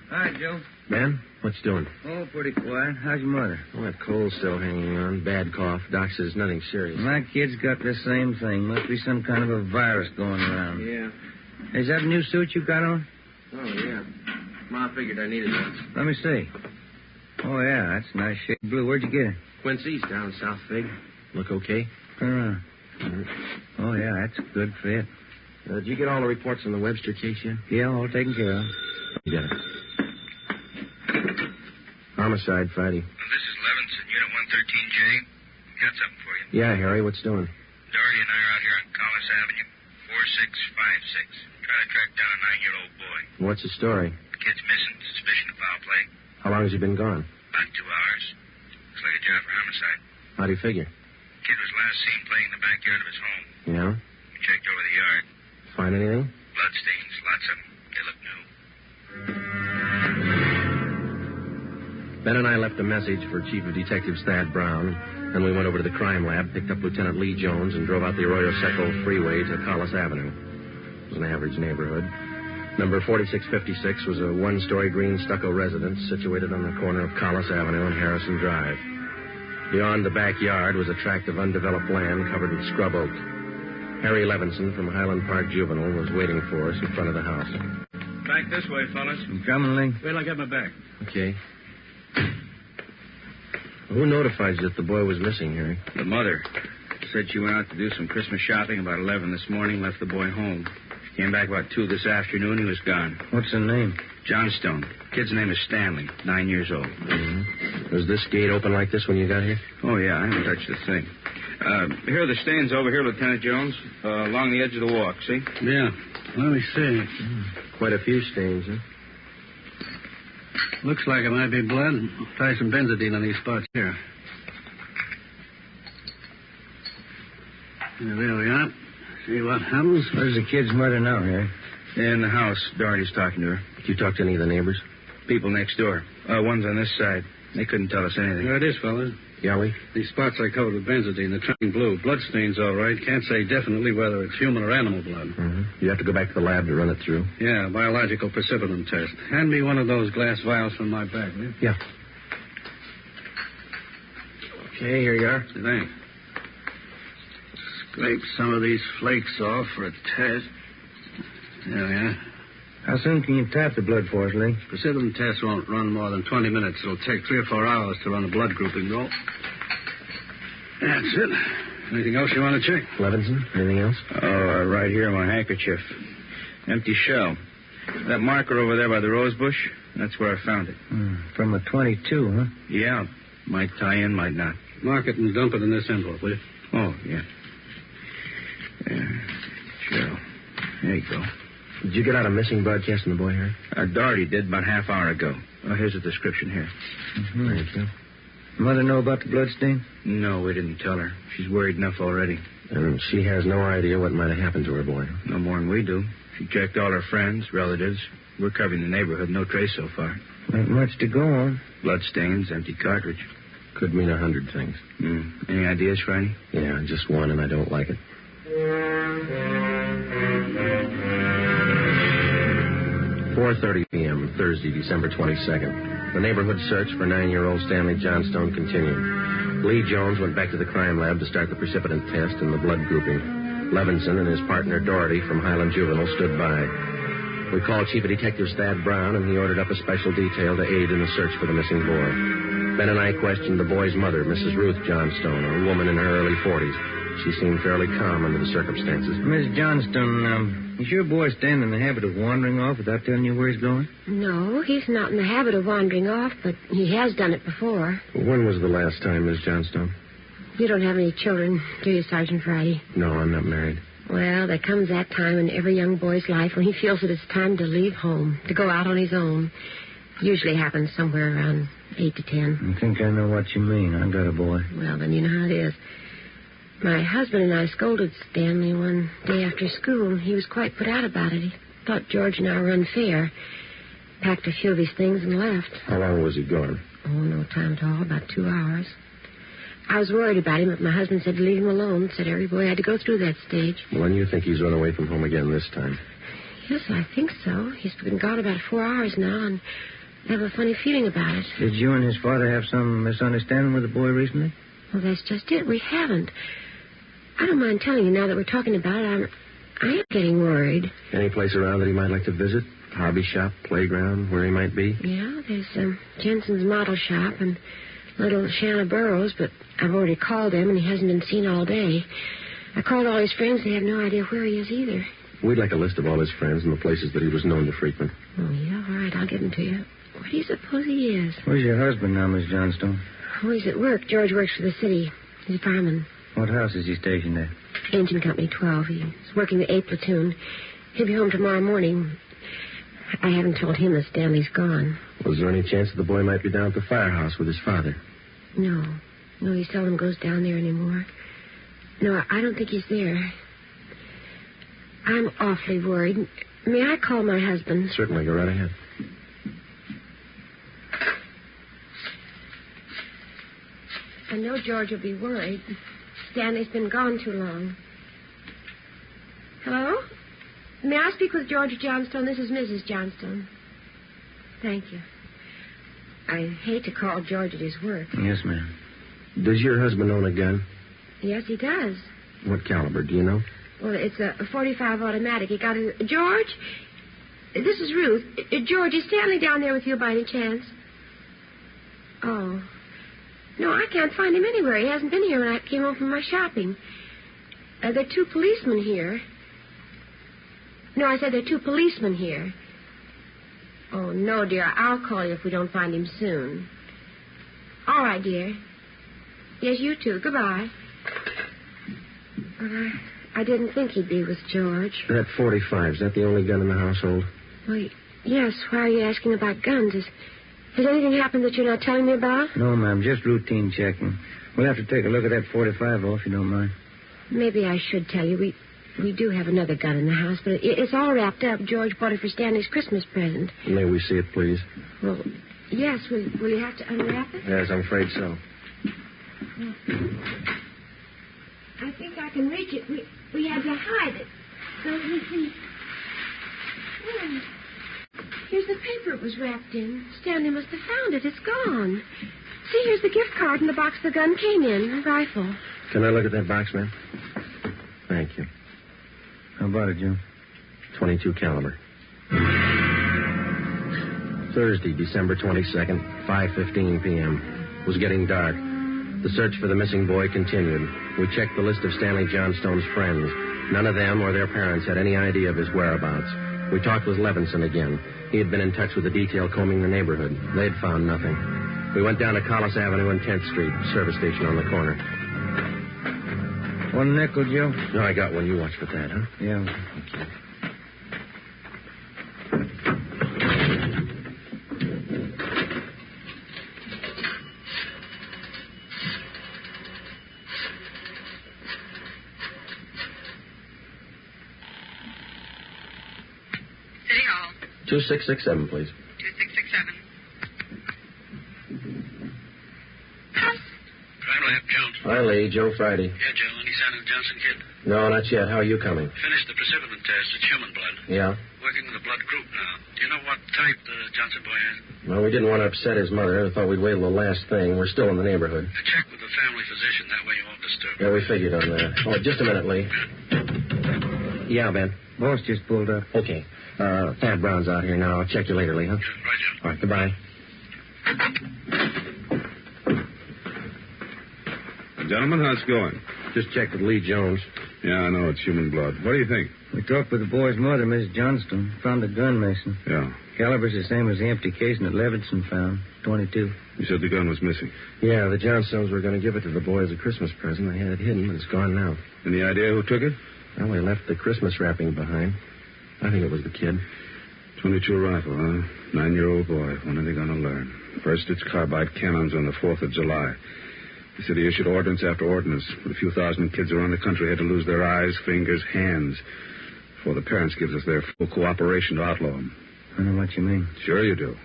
Hi, Joe. Ben, what you doing? Oh, pretty quiet. How's your mother? Oh, that cold's still hanging on. Bad cough. Doc says nothing serious. My kid's got the same thing. Must be some kind of a virus going around. Yeah. Is that a new suit you got on? Oh, yeah. Ma figured I needed one. Let me see. Oh, yeah, that's a nice shade of blue. Where'd you get it? Quincy's down South Fig. Look okay? Turn around. Oh, yeah, that's a good fit. Did you get all the reports on the Webster case yet? Yeah, all taken care of. You got it. Homicide, Friday. Well, this is Levinson, Unit 113J. Got something for you. Yeah, Harry, what's doing? Doherty and I are out here on Collis Avenue, 4656. Trying to track down a 9-year-old boy. What's the story? The kid's missing, suspicion of foul play. How long has he been gone? About 2 hours. Looks like a job for homicide. How do you figure? Kid was last seen playing in the backyard of his home. Yeah? We checked over the yard. Find anything? Bloodstains, lots of them. They look new. Ben and I left a message for Chief of Detectives Thad Brown. Then we went over to the crime lab, picked up Lieutenant Lee Jones, and drove out the Arroyo Seco freeway to Collis Avenue. It was an average neighborhood. Number 4656 was a one-story green stucco residence situated on the corner of Collis Avenue and Harrison Drive. Beyond the backyard was a tract of undeveloped land covered with scrub oak. Harry Levinson from Highland Park Juvenile was waiting for us in front of the house. Back this way, fellas. I'm coming, Lee. Wait till I get my back. Okay. Who notified you that the boy was missing, Harry? The mother said she went out to do some Christmas shopping about 11 this morning, left the boy home. She came back about 2 this afternoon. He was gone. What's the name? Johnstone. Kid's name is Stanley, 9 years old. Mm-hmm. Was this gate open like this when you got here? Oh, yeah. I haven't touched a thing. Here are the stains over here, Lieutenant Jones, along the edge of the walk, see? Yeah. Let me see. Quite a few stains, huh? Looks like it might be blood. Try some benzodine on these spots here. There we are. See what happens. Where's the kid's mother now, Harry? In the house. Doherty's talking to her. Did you talk to any of the neighbors? People next door. One's on this side. They couldn't tell us anything. There it is, fellas. Yeah, Lee? These spots I covered with benzodine. They're turning blue. Bloodstains, all right. Can't say definitely whether it's human or animal blood. Mm-hmm. You have to go back to the lab to run it through. Yeah, biological precipitin test. Hand me one of those glass vials from my bag, will you? Yeah. Okay, here you are. Thanks. Scrape some of these flakes off for a test. There we are. How soon can you tap the blood for us, Lee? Precipitin test won't run more than 20 minutes. It'll take 3 or 4 hours to run a blood grouping roll. That's it. Anything else you want to check? Levinson, anything else? Oh, right here, my handkerchief. Empty shell. That marker over there by the rose bush, that's where I found it. From a 22, huh? Yeah. Might tie in, might not. Mark it and dump it in this envelope, will you? Oh, yeah. Shell. There you go. Did you get out a missing broadcast on the boy, Harry? Doherty did about half hour ago. Oh, here's a description here. Mm-hmm. Thank you. Mother know about the bloodstain? No, we didn't tell her. She's worried enough already. And she has no idea what might have happened to her boy. No more than we do. She checked all her friends, relatives. We're covering the neighborhood. No trace so far. Not much to go on. Bloodstains, empty cartridge. Could mean 100 things. Any ideas, Friday? Yeah, just one, and I don't like it. 4:30 p.m., Thursday, December 22nd. The neighborhood search for 9-year-old Stanley Johnstone continued. Lee Jones went back to the crime lab to start the precipitin test and the blood grouping. Levinson and his partner Doherty from Highland Juvenile stood by. We called Chief of Detectives Thad Brown, and he ordered up a special detail to aid in the search for the missing boy. Ben and I questioned the boy's mother, Mrs. Ruth Johnstone, a woman in her early 40s. She seemed fairly calm under the circumstances. Miss Johnstone, is your boy Stan in the habit of wandering off without telling you where he's going? No, he's not in the habit of wandering off, but he has done it before. When was the last time, Miss Johnstone? You don't have any children, do you, Sergeant Friday? No, I'm not married. Well, there comes that time in every young boy's life when he feels that it's time to leave home, to go out on his own. Usually happens somewhere around 8 to 10. I think I know what you mean. I got a boy. Well, then you know how it is. My husband and I scolded Stanley one day after school. He was quite put out about it. He thought George and I were unfair. Packed a few of his things and left. How long was he gone? Oh, no time at all. About 2 hours. I was worried about him, but my husband said to leave him alone. Said every boy had to go through that stage. When do you think he's run away from home again this time? Yes, I think so. He's been gone about 4 hours now, and I have a funny feeling about it. Did you and his father have some misunderstanding with the boy recently? Well, that's just it. We haven't. I don't mind telling you now that we're talking about it. I am getting worried. Any place around that he might like to visit? Hobby shop, playground, where he might be? Yeah, there's Jensen's model shop and little Shanna Burroughs, but I've already called them, and he hasn't been seen all day. I called all his friends. They have no idea where he is either. We'd like a list of all his friends and the places that he was known to frequent. Oh, yeah? All right, I'll give them to you. Where do you suppose he is? Where's your husband now, Miss Johnstone? Oh, he's at work. George works for the city. He's a fireman. What house is he stationed at? Engine Company 12. He's working the 8th platoon. He'll be home tomorrow morning. I haven't told him that Stanley's gone. Was there any chance that the boy might be down at the firehouse with his father? No. No, he seldom goes down there anymore. No, I don't think he's there. I'm awfully worried. May I call my husband? Certainly. Go right ahead. I know George will be worried. Stanley's been gone too long. Hello? May I speak with George Johnstone? This is Mrs. Johnstone. Thank you. I hate to call George at his work. Yes, ma'am. Does your husband own a gun? Yes, he does. What caliber, do you know? Well, it's a .45 automatic. He got it. George? This is Ruth. George, is Stanley down there with you by any chance? Oh. No, I can't find him anywhere. He hasn't been here when I came home from my shopping. There are 2 policemen here. No, I said there are 2 policemen here. Oh, no, dear. I'll call you if we don't find him soon. All right, dear. Yes, you too. Goodbye. Well, I didn't think he'd be with George. That .45, is that the only gun in the household? Well, yes. Why are you asking about guns? Has anything happened that you're not telling me about? No, ma'am. Just routine checking. We'll have to take a look at that .45, if you don't mind. Maybe I should tell you. We do have another gun in the house, but it's all wrapped up. George bought it for Stanley's Christmas present. May we see it, please? Well, yes. Will you have to unwrap it? Yes, I'm afraid so. I think I can reach it. We had to hide it. So you can... Oh, here's the paper it was wrapped in. Stanley must have found it. It's gone. See, here's the gift card and the box the gun came in. A rifle. Can I look at that box, ma'am? Thank you. How about it, Jim? .22 caliber. Thursday, December 22nd, 5:15 p.m. It was getting dark. The search for the missing boy continued. We checked the list of Stanley Johnstone's friends. None of them or their parents had any idea of his whereabouts. We talked with Levinson again. He had been in touch with the detail combing the neighborhood. They'd found nothing. We went down to Collis Avenue and 10th Street, service station on the corner. 1 nickel, Joe? No, I got one. You watch for that, huh? Yeah. Thank you. City Hall. 2667, please. 2667. Hi, Lee. Joe Friday. Yeah, Joe. Any sign of the Johnson kid? No, not yet. How are you coming? Finished the precipitin test. It's human blood. Yeah? Working with the blood group now. Do you know what type the Johnson boy has? Well, we didn't want to upset his mother. I thought we'd wait till the last thing. We're still in the neighborhood. Check with the family physician. That way you won't disturb. Yeah, we figured on that. Oh, just a minute, Lee. Yeah, Ben. Boss just pulled up. Okay. Thad Brown's out here now. I'll check you later, Lee, huh? Yeah, right, Joe. All right, goodbye. Gentlemen, how's it going? Just checked with Lee Jones. Yeah, I know. It's human blood. What do you think? We talked with the boy's mother, Miss Johnstone. Found the gun, Mason. Yeah. Caliber's the same as the empty casing that Levinson found. 22. You said the gun was missing. Yeah, the Johnstones were going to give it to the boy as a Christmas present. They had it hidden, but it's gone now. Any idea who took it? Well, they left the Christmas wrapping behind. I think it was the kid. 22 rifle, huh? 9-year-old boy. When are they going to learn? First, it's carbide cannons on the 4th of July. The city issued ordinance after ordinance. But a few thousand kids around the country had to lose their eyes, fingers, hands. before the parents gives us their full cooperation to outlaw them. I know what you mean. Sure you do.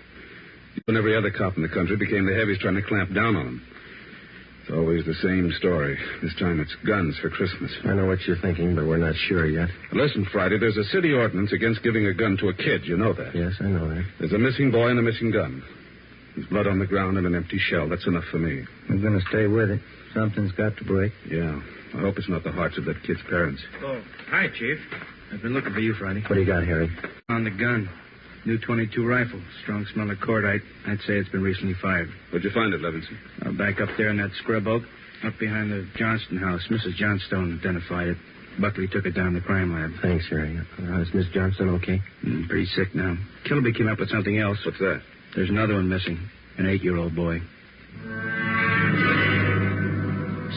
You and every other cop in the country became the heavies trying to clamp down on them. It's always the same story. This time it's guns for Christmas. I know what you're thinking, but we're not sure yet. Listen, Friday, there's a city ordinance against giving a gun to a kid. You know that? Yes, I know that. There's a missing boy and a missing gun. There's blood on the ground and an empty shell. That's enough for me. We're going to stay with it. Something's got to break. Yeah. I hope it's not the hearts of that kid's parents. Oh, hi, Chief. I've been looking for you, Friday. What do you got, Harry? On the gun. New .22 rifle. Strong smell of cordite. I'd say it's been recently fired. Where'd you find it, Levinson? Back up there in that scrub oak. Up behind the Johnston house. Mrs. Johnstone identified it. Buckley took it down to the crime lab. Thanks, Harry. Is Miss Johnston okay? Pretty sick now. Kilby came up with something else. What's that? There's another one missing. An 8-year-old boy.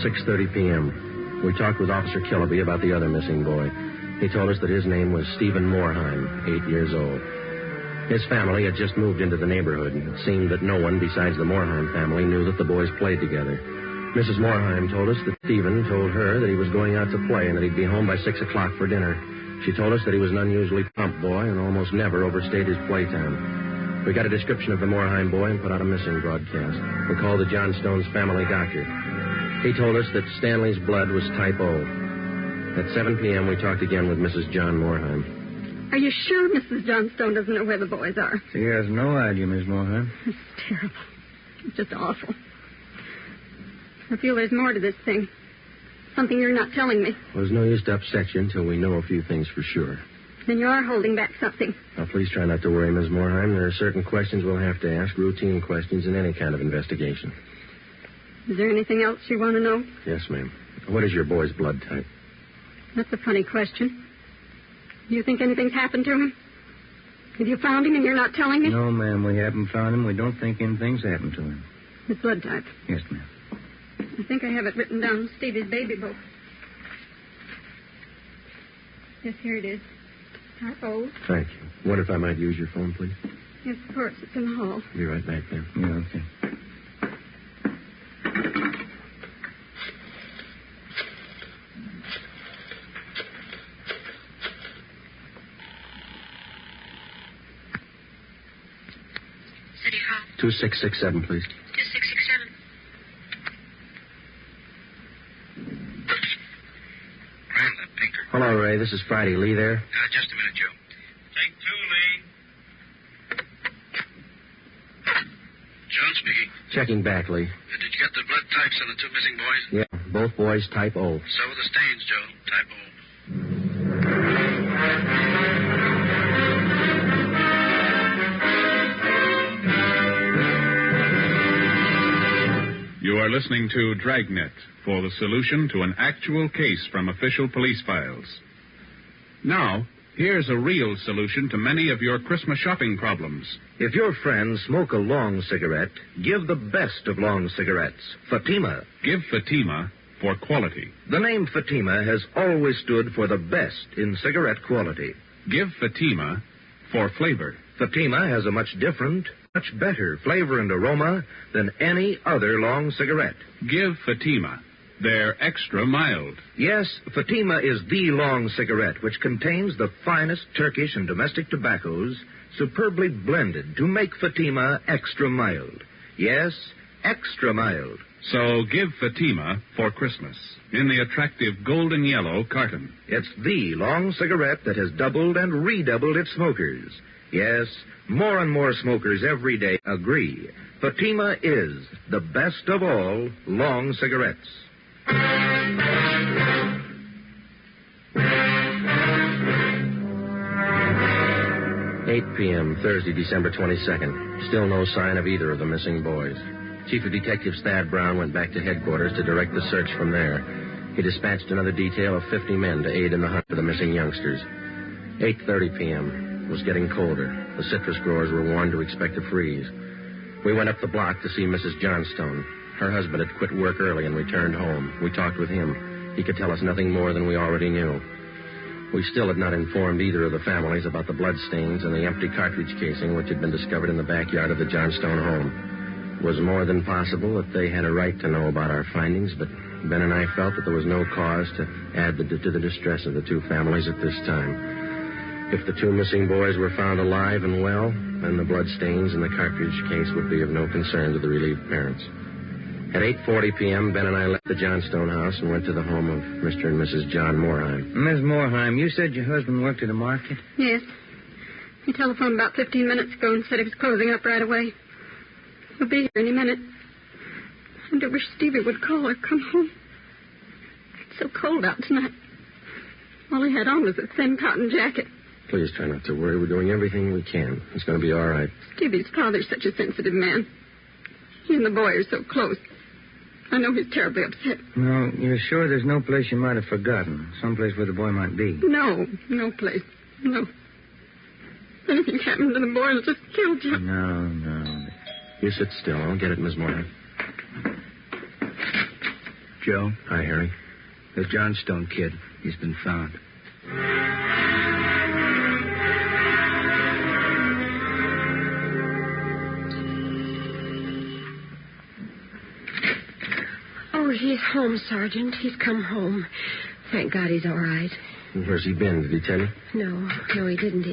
6:30 p.m. We talked with Officer Kilby about the other missing boy. He told us that his name was Stephen Morheim, 8 years old. His family had just moved into the neighborhood, and it seemed that no one besides the Morheim family knew that the boys played together. Mrs. Morheim told us that Stephen told her that he was going out to play and that he'd be home by 6 o'clock for dinner. She told us that he was an unusually prompt boy and almost never overstayed his playtime. We got a description of the Morheim boy and put out a missing broadcast. We called the Johnstones' family doctor. He told us that Stanley's blood was type O. At 7 p.m., we talked again with Mrs. John Morheim. Are you sure Mrs. Johnstone doesn't know where the boys are? She has no idea, Miss Morheim. It's terrible. It's just awful. I feel there's more to this thing. Something you're not telling me. Well, there's no use to upset you until we know a few things for sure. Then you are holding back something. Now, please try not to worry, Ms. Morheim. There are certain questions we'll have to ask, routine questions in any kind of investigation. Is there anything else you want to know? Yes, ma'am. What is your boy's blood type? That's a funny question. Do you think anything's happened to him? Have you found him and you're not telling me? No, ma'am, we haven't found him. We don't think anything's happened to him. His blood type? Yes, ma'am. I think I have it written down in Stevie's baby book. Yes, here it is. Type O. Thank you. What if I might use your phone, please? Yes, of course. It's in the hall. Be right back there. Yeah, okay. City Hall. 2667, please. 2667. Randall, Pinker. Hello, Ray. This is Friday. Lee there? Just a minute, Joe. Take 2, Lee. John speaking. Checking back, Lee. Did you get the blood types on the 2 missing boys? Yeah, both boys type O. So were the stains, Joe. Type O. You are listening to Dragnet for the solution to an actual case from official police files. Now, here's a real solution to many of your Christmas shopping problems. If your friends smoke a long cigarette, give the best of long cigarettes, Fatima. Give Fatima for quality. The name Fatima has always stood for the best in cigarette quality. Give Fatima for flavor. Fatima has a much different, much better flavor and aroma than any other long cigarette. Give Fatima. They're extra mild. Yes, Fatima is the long cigarette which contains the finest Turkish and domestic tobaccos superbly blended to make Fatima extra mild. Yes, extra mild. So give Fatima for Christmas in the attractive golden yellow carton. It's the long cigarette that has doubled and redoubled its smokers. Yes, more and more smokers every day agree Fatima is the best of all long cigarettes. 8 p.m., Thursday, December 22nd. Still no sign of either of the missing boys. Chief of Detectives Thad Brown went back to headquarters to direct the search from there. He dispatched another detail of 50 men to aid in the hunt for the missing youngsters. 8:30 p.m. It was getting colder. The citrus growers were warned to expect a freeze. We went up the block to see Mrs. Johnstone. Her husband had quit work early and returned home. We talked with him. He could tell us nothing more than we already knew. We still had not informed either of the families about the bloodstains and the empty cartridge casing which had been discovered in the backyard of the Johnstone home. It was more than possible that they had a right to know about our findings, but Ben and I felt that there was no cause to add to the distress of the two families at this time. If the two missing boys were found alive and well, then the bloodstains in the cartridge case would be of no concern to the relieved parents. At 8:40 p.m., Ben and I left the Johnstone house and went to the home of Mr. and Mrs. John Moorheim. Miss Moorheim, you said your husband worked at a market? Yes. He telephoned about 15 minutes ago and said he was closing up right away. He'll be here any minute. And I wish Stevie would call or come home. It's so cold out tonight. All he had on was a thin cotton jacket. Please try not to worry. We're doing everything we can. It's going to be all right. Stevie's father's such a sensitive man. He and the boy are so close. I know he's terribly upset. No, you're sure there's no place you might have forgotten? Someplace where the boy might be? No place. No. If anything happened to the boy, it'll just kill Joe. No. You sit still. I'll get it, Miss Moorheim. Joe? Hi, Harry. The Johnstone kid. He's been found. Oh, he's home, Sergeant. He's come home. Thank God he's all right. Where's he been? Did he tell you? No, he didn't.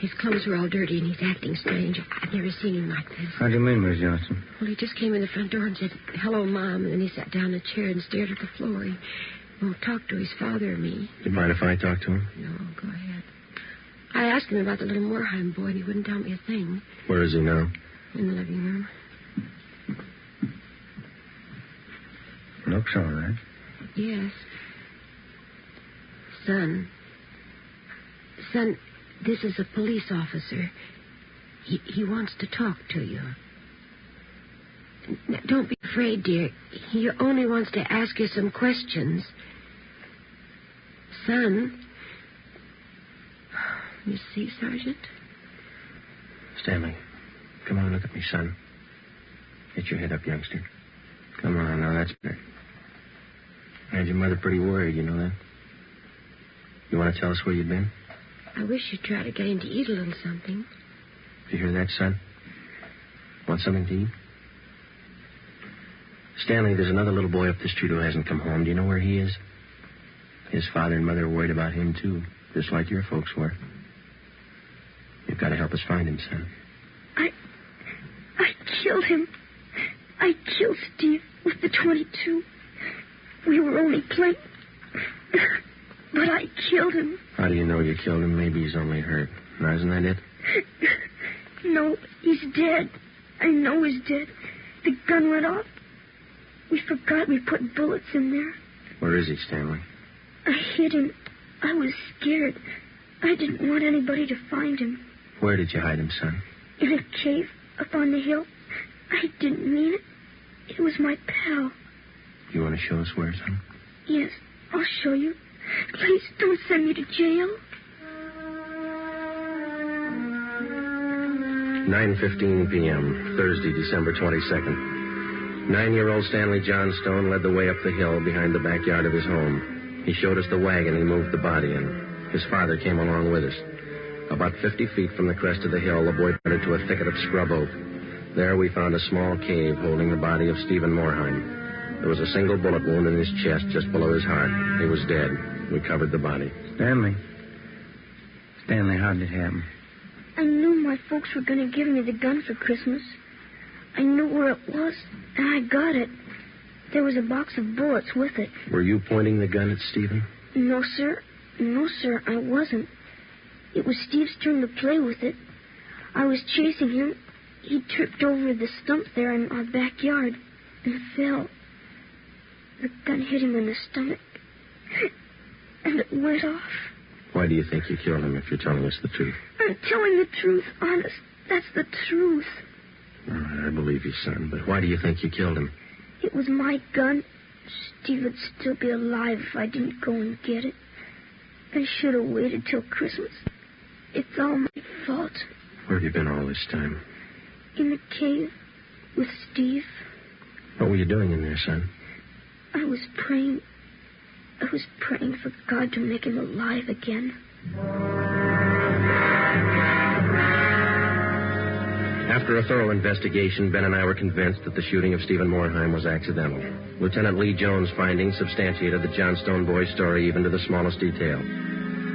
His clothes were all dirty, and he's acting strange. I've never seen him like this. How do you mean, Miss Johnson? Well, he just came in the front door and said, "Hello, Mom," and then he sat down in a chair and stared at the floor. He won't talk to his father or me. Do you mind if I talk to him? No, go ahead. I asked him about the little Moorheim boy, and he wouldn't tell me a thing. Where is he now? In the living room. Looks all right. Yes. Son, this is a police officer. He wants to talk to you. Now, don't be afraid, dear. He only wants to ask you some questions. Son. You see, Sergeant? Stanley, come on, look at me, son. Get your head up, youngster. Come on, now, that's better. I had your mother pretty worried, you know that? You want to tell us where you've been? I wish you'd try to get him to eat a little something. Did you hear that, son? Want something to eat? Stanley, there's another little boy up the street who hasn't come home. Do you know where he is? His father and mother are worried about him, too, just like your folks were. You've got to help us find him, son. I killed him. I killed Steve with the .22. We were only playing. But I killed him. How do you know you killed him? Maybe he's only hurt. Now, isn't that it? No, he's dead. I know he's dead. The gun went off. We forgot we put bullets in there. Where is he, Stanley? I hid him. I was scared. I didn't want anybody to find him. Where did you hide him, son? In a cave up on the hill. I didn't mean it. It was my pal. You want to show us where, son? Yes, I'll show you. Please don't send me to jail. 9:15 p.m., Thursday, December 22nd. 9-year-old Stanley Johnstone led the way up the hill behind the backyard of his home. He showed us the wagon he moved the body in. His father came along with us. About 50 feet from the crest of the hill, the boy pointed to a thicket of scrub oak. There we found a small cave holding the body of Stephen Moorheim. There was a single bullet wound in his chest just below his heart. He was dead. We covered the body. Stanley, how did it happen? I knew my folks were going to give me the gun for Christmas. I knew where it was, and I got it. There was a box of bullets with it. Were you pointing the gun at Stephen? No, sir. No, sir, I wasn't. It was Steve's turn to play with it. I was chasing him. He tripped over the stump there in our backyard and fell. The gun hit him in the stomach, and it went off. Why do you think you killed him if you're telling us the truth? I'm telling the truth, honest. That's the truth. All right, I believe you, son, but why do you think you killed him? It was my gun. Steve would still be alive if I didn't go and get it. I should have waited till Christmas. It's all my fault. Where have you been all this time? In the cave with Steve. What were you doing in there, son? I was praying. I was praying for God to make him alive again. After a thorough investigation, Ben and I were convinced that the shooting of Stephen Moorheim was accidental. Lieutenant Lee Jones' findings substantiated the Johnstone boy's story even to the smallest detail.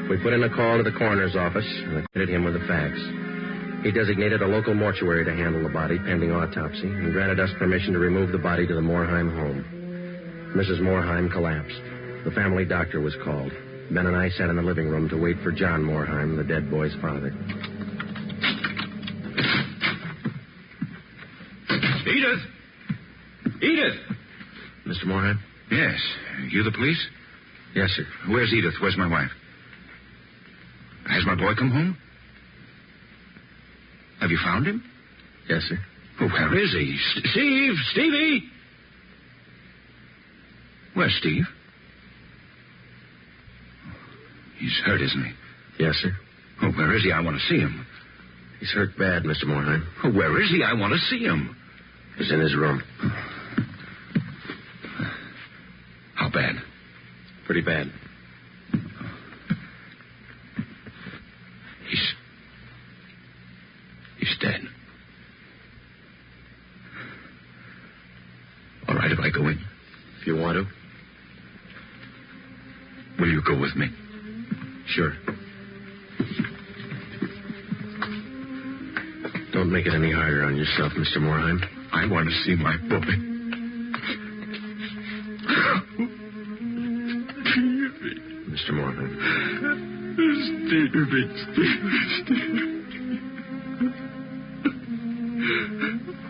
We put in a call to the coroner's office and acquainted him with the facts. He designated a local mortuary to handle the body pending autopsy and granted us permission to remove the body to the Morheim home. Mrs. Morheim collapsed. The family doctor was called. Ben and I sat in the living room to wait for John Morheim, the dead boy's father. Edith! Edith! Mr. Morheim? Yes. You the police? Yes, sir. Where's Edith? Where's my wife? Has my boy come home? Have you found him? Yes, sir. Oh, where is he? Steve! Stevie! Where's Steve? He's hurt, isn't he? Yes, sir. Oh, where is he? I want to see him. He's hurt bad, Mr. Morheim. Oh, where is he? I want to see him. He's in his room. How bad? Pretty bad. He's dead. All right, if I go in. If you want to. Will you go with me? Sure. Don't make it any harder on yourself, Mr. Morheim. I want to see my boy. Mr. Morheim. Stevie.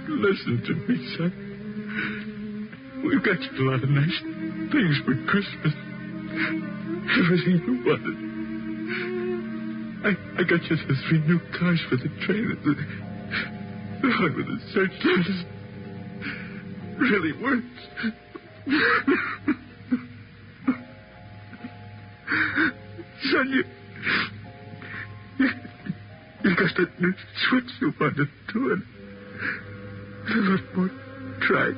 Listen to me, son. We've got you a lot of nice things for Christmas. Everything you wanted. I got you the 3 new cars for the train. The one with the searchlight really works. Son, you got that new switch you wanted to, and a lot more try.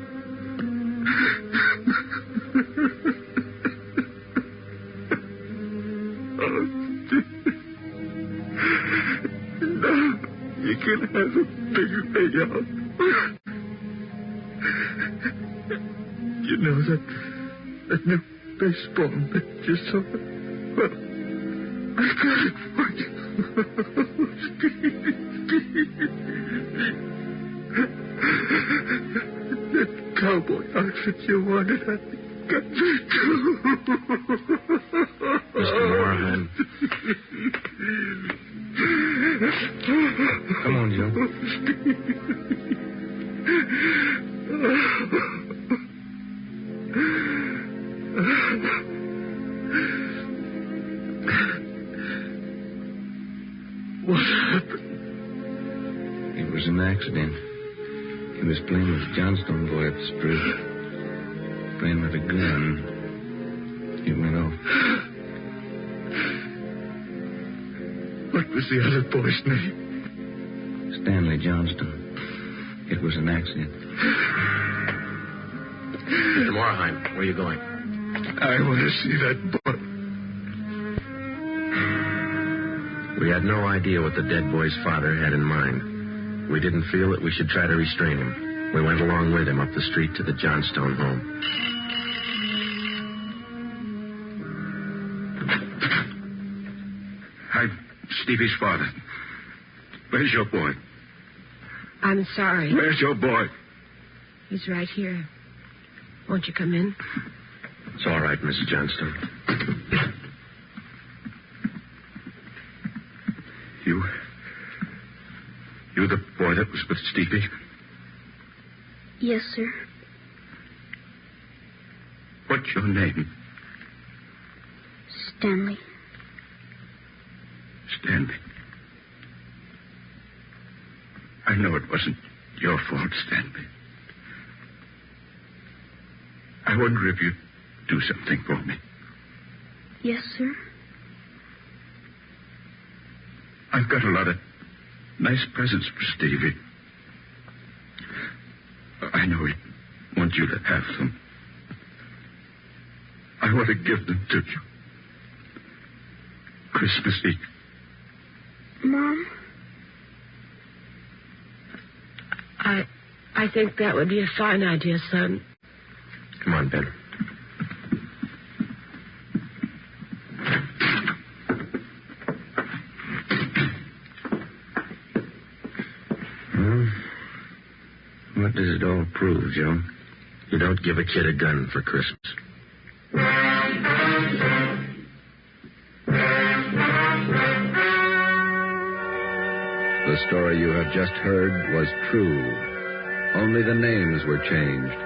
Now you can have a big payout. You know that new baseball that you saw? Well, I got it for you. That cowboy outfit you wanted, I got it too. Mr. Morheim. Come on, Joe. What happened? It was an accident. He was playing with the Johnstone boy up the street. Playing with a gun. It went off. What was the other boy's name? Stanley Johnston. It was an accident. Mr. Morheim, where are you going? I want to see that boy. We had no idea what the dead boy's father had in mind. We didn't feel that we should try to restrain him. We went along with him up the street to the Johnstone home. I'm Stevie's father. Where's your boy? I'm sorry. Where's your boy? He's right here. Won't you come in? It's all right, Mrs. Johnstone. You the boy that was with Stevie? Yes, sir. What's your name? Stanley. Stanley. I know it wasn't your fault, Stanley. I wonder if you'd do something for me. Yes, sir. I've got a lot of nice presents for Stevie. I know he'd want you to have them. I want to give them to you. Christmas Eve. Mom? I think that would be a fine idea, son. Come on, Ben. What does it all prove, Joe? You don't give a kid a gun for Christmas. The story you have just heard was true. Only the names were changed.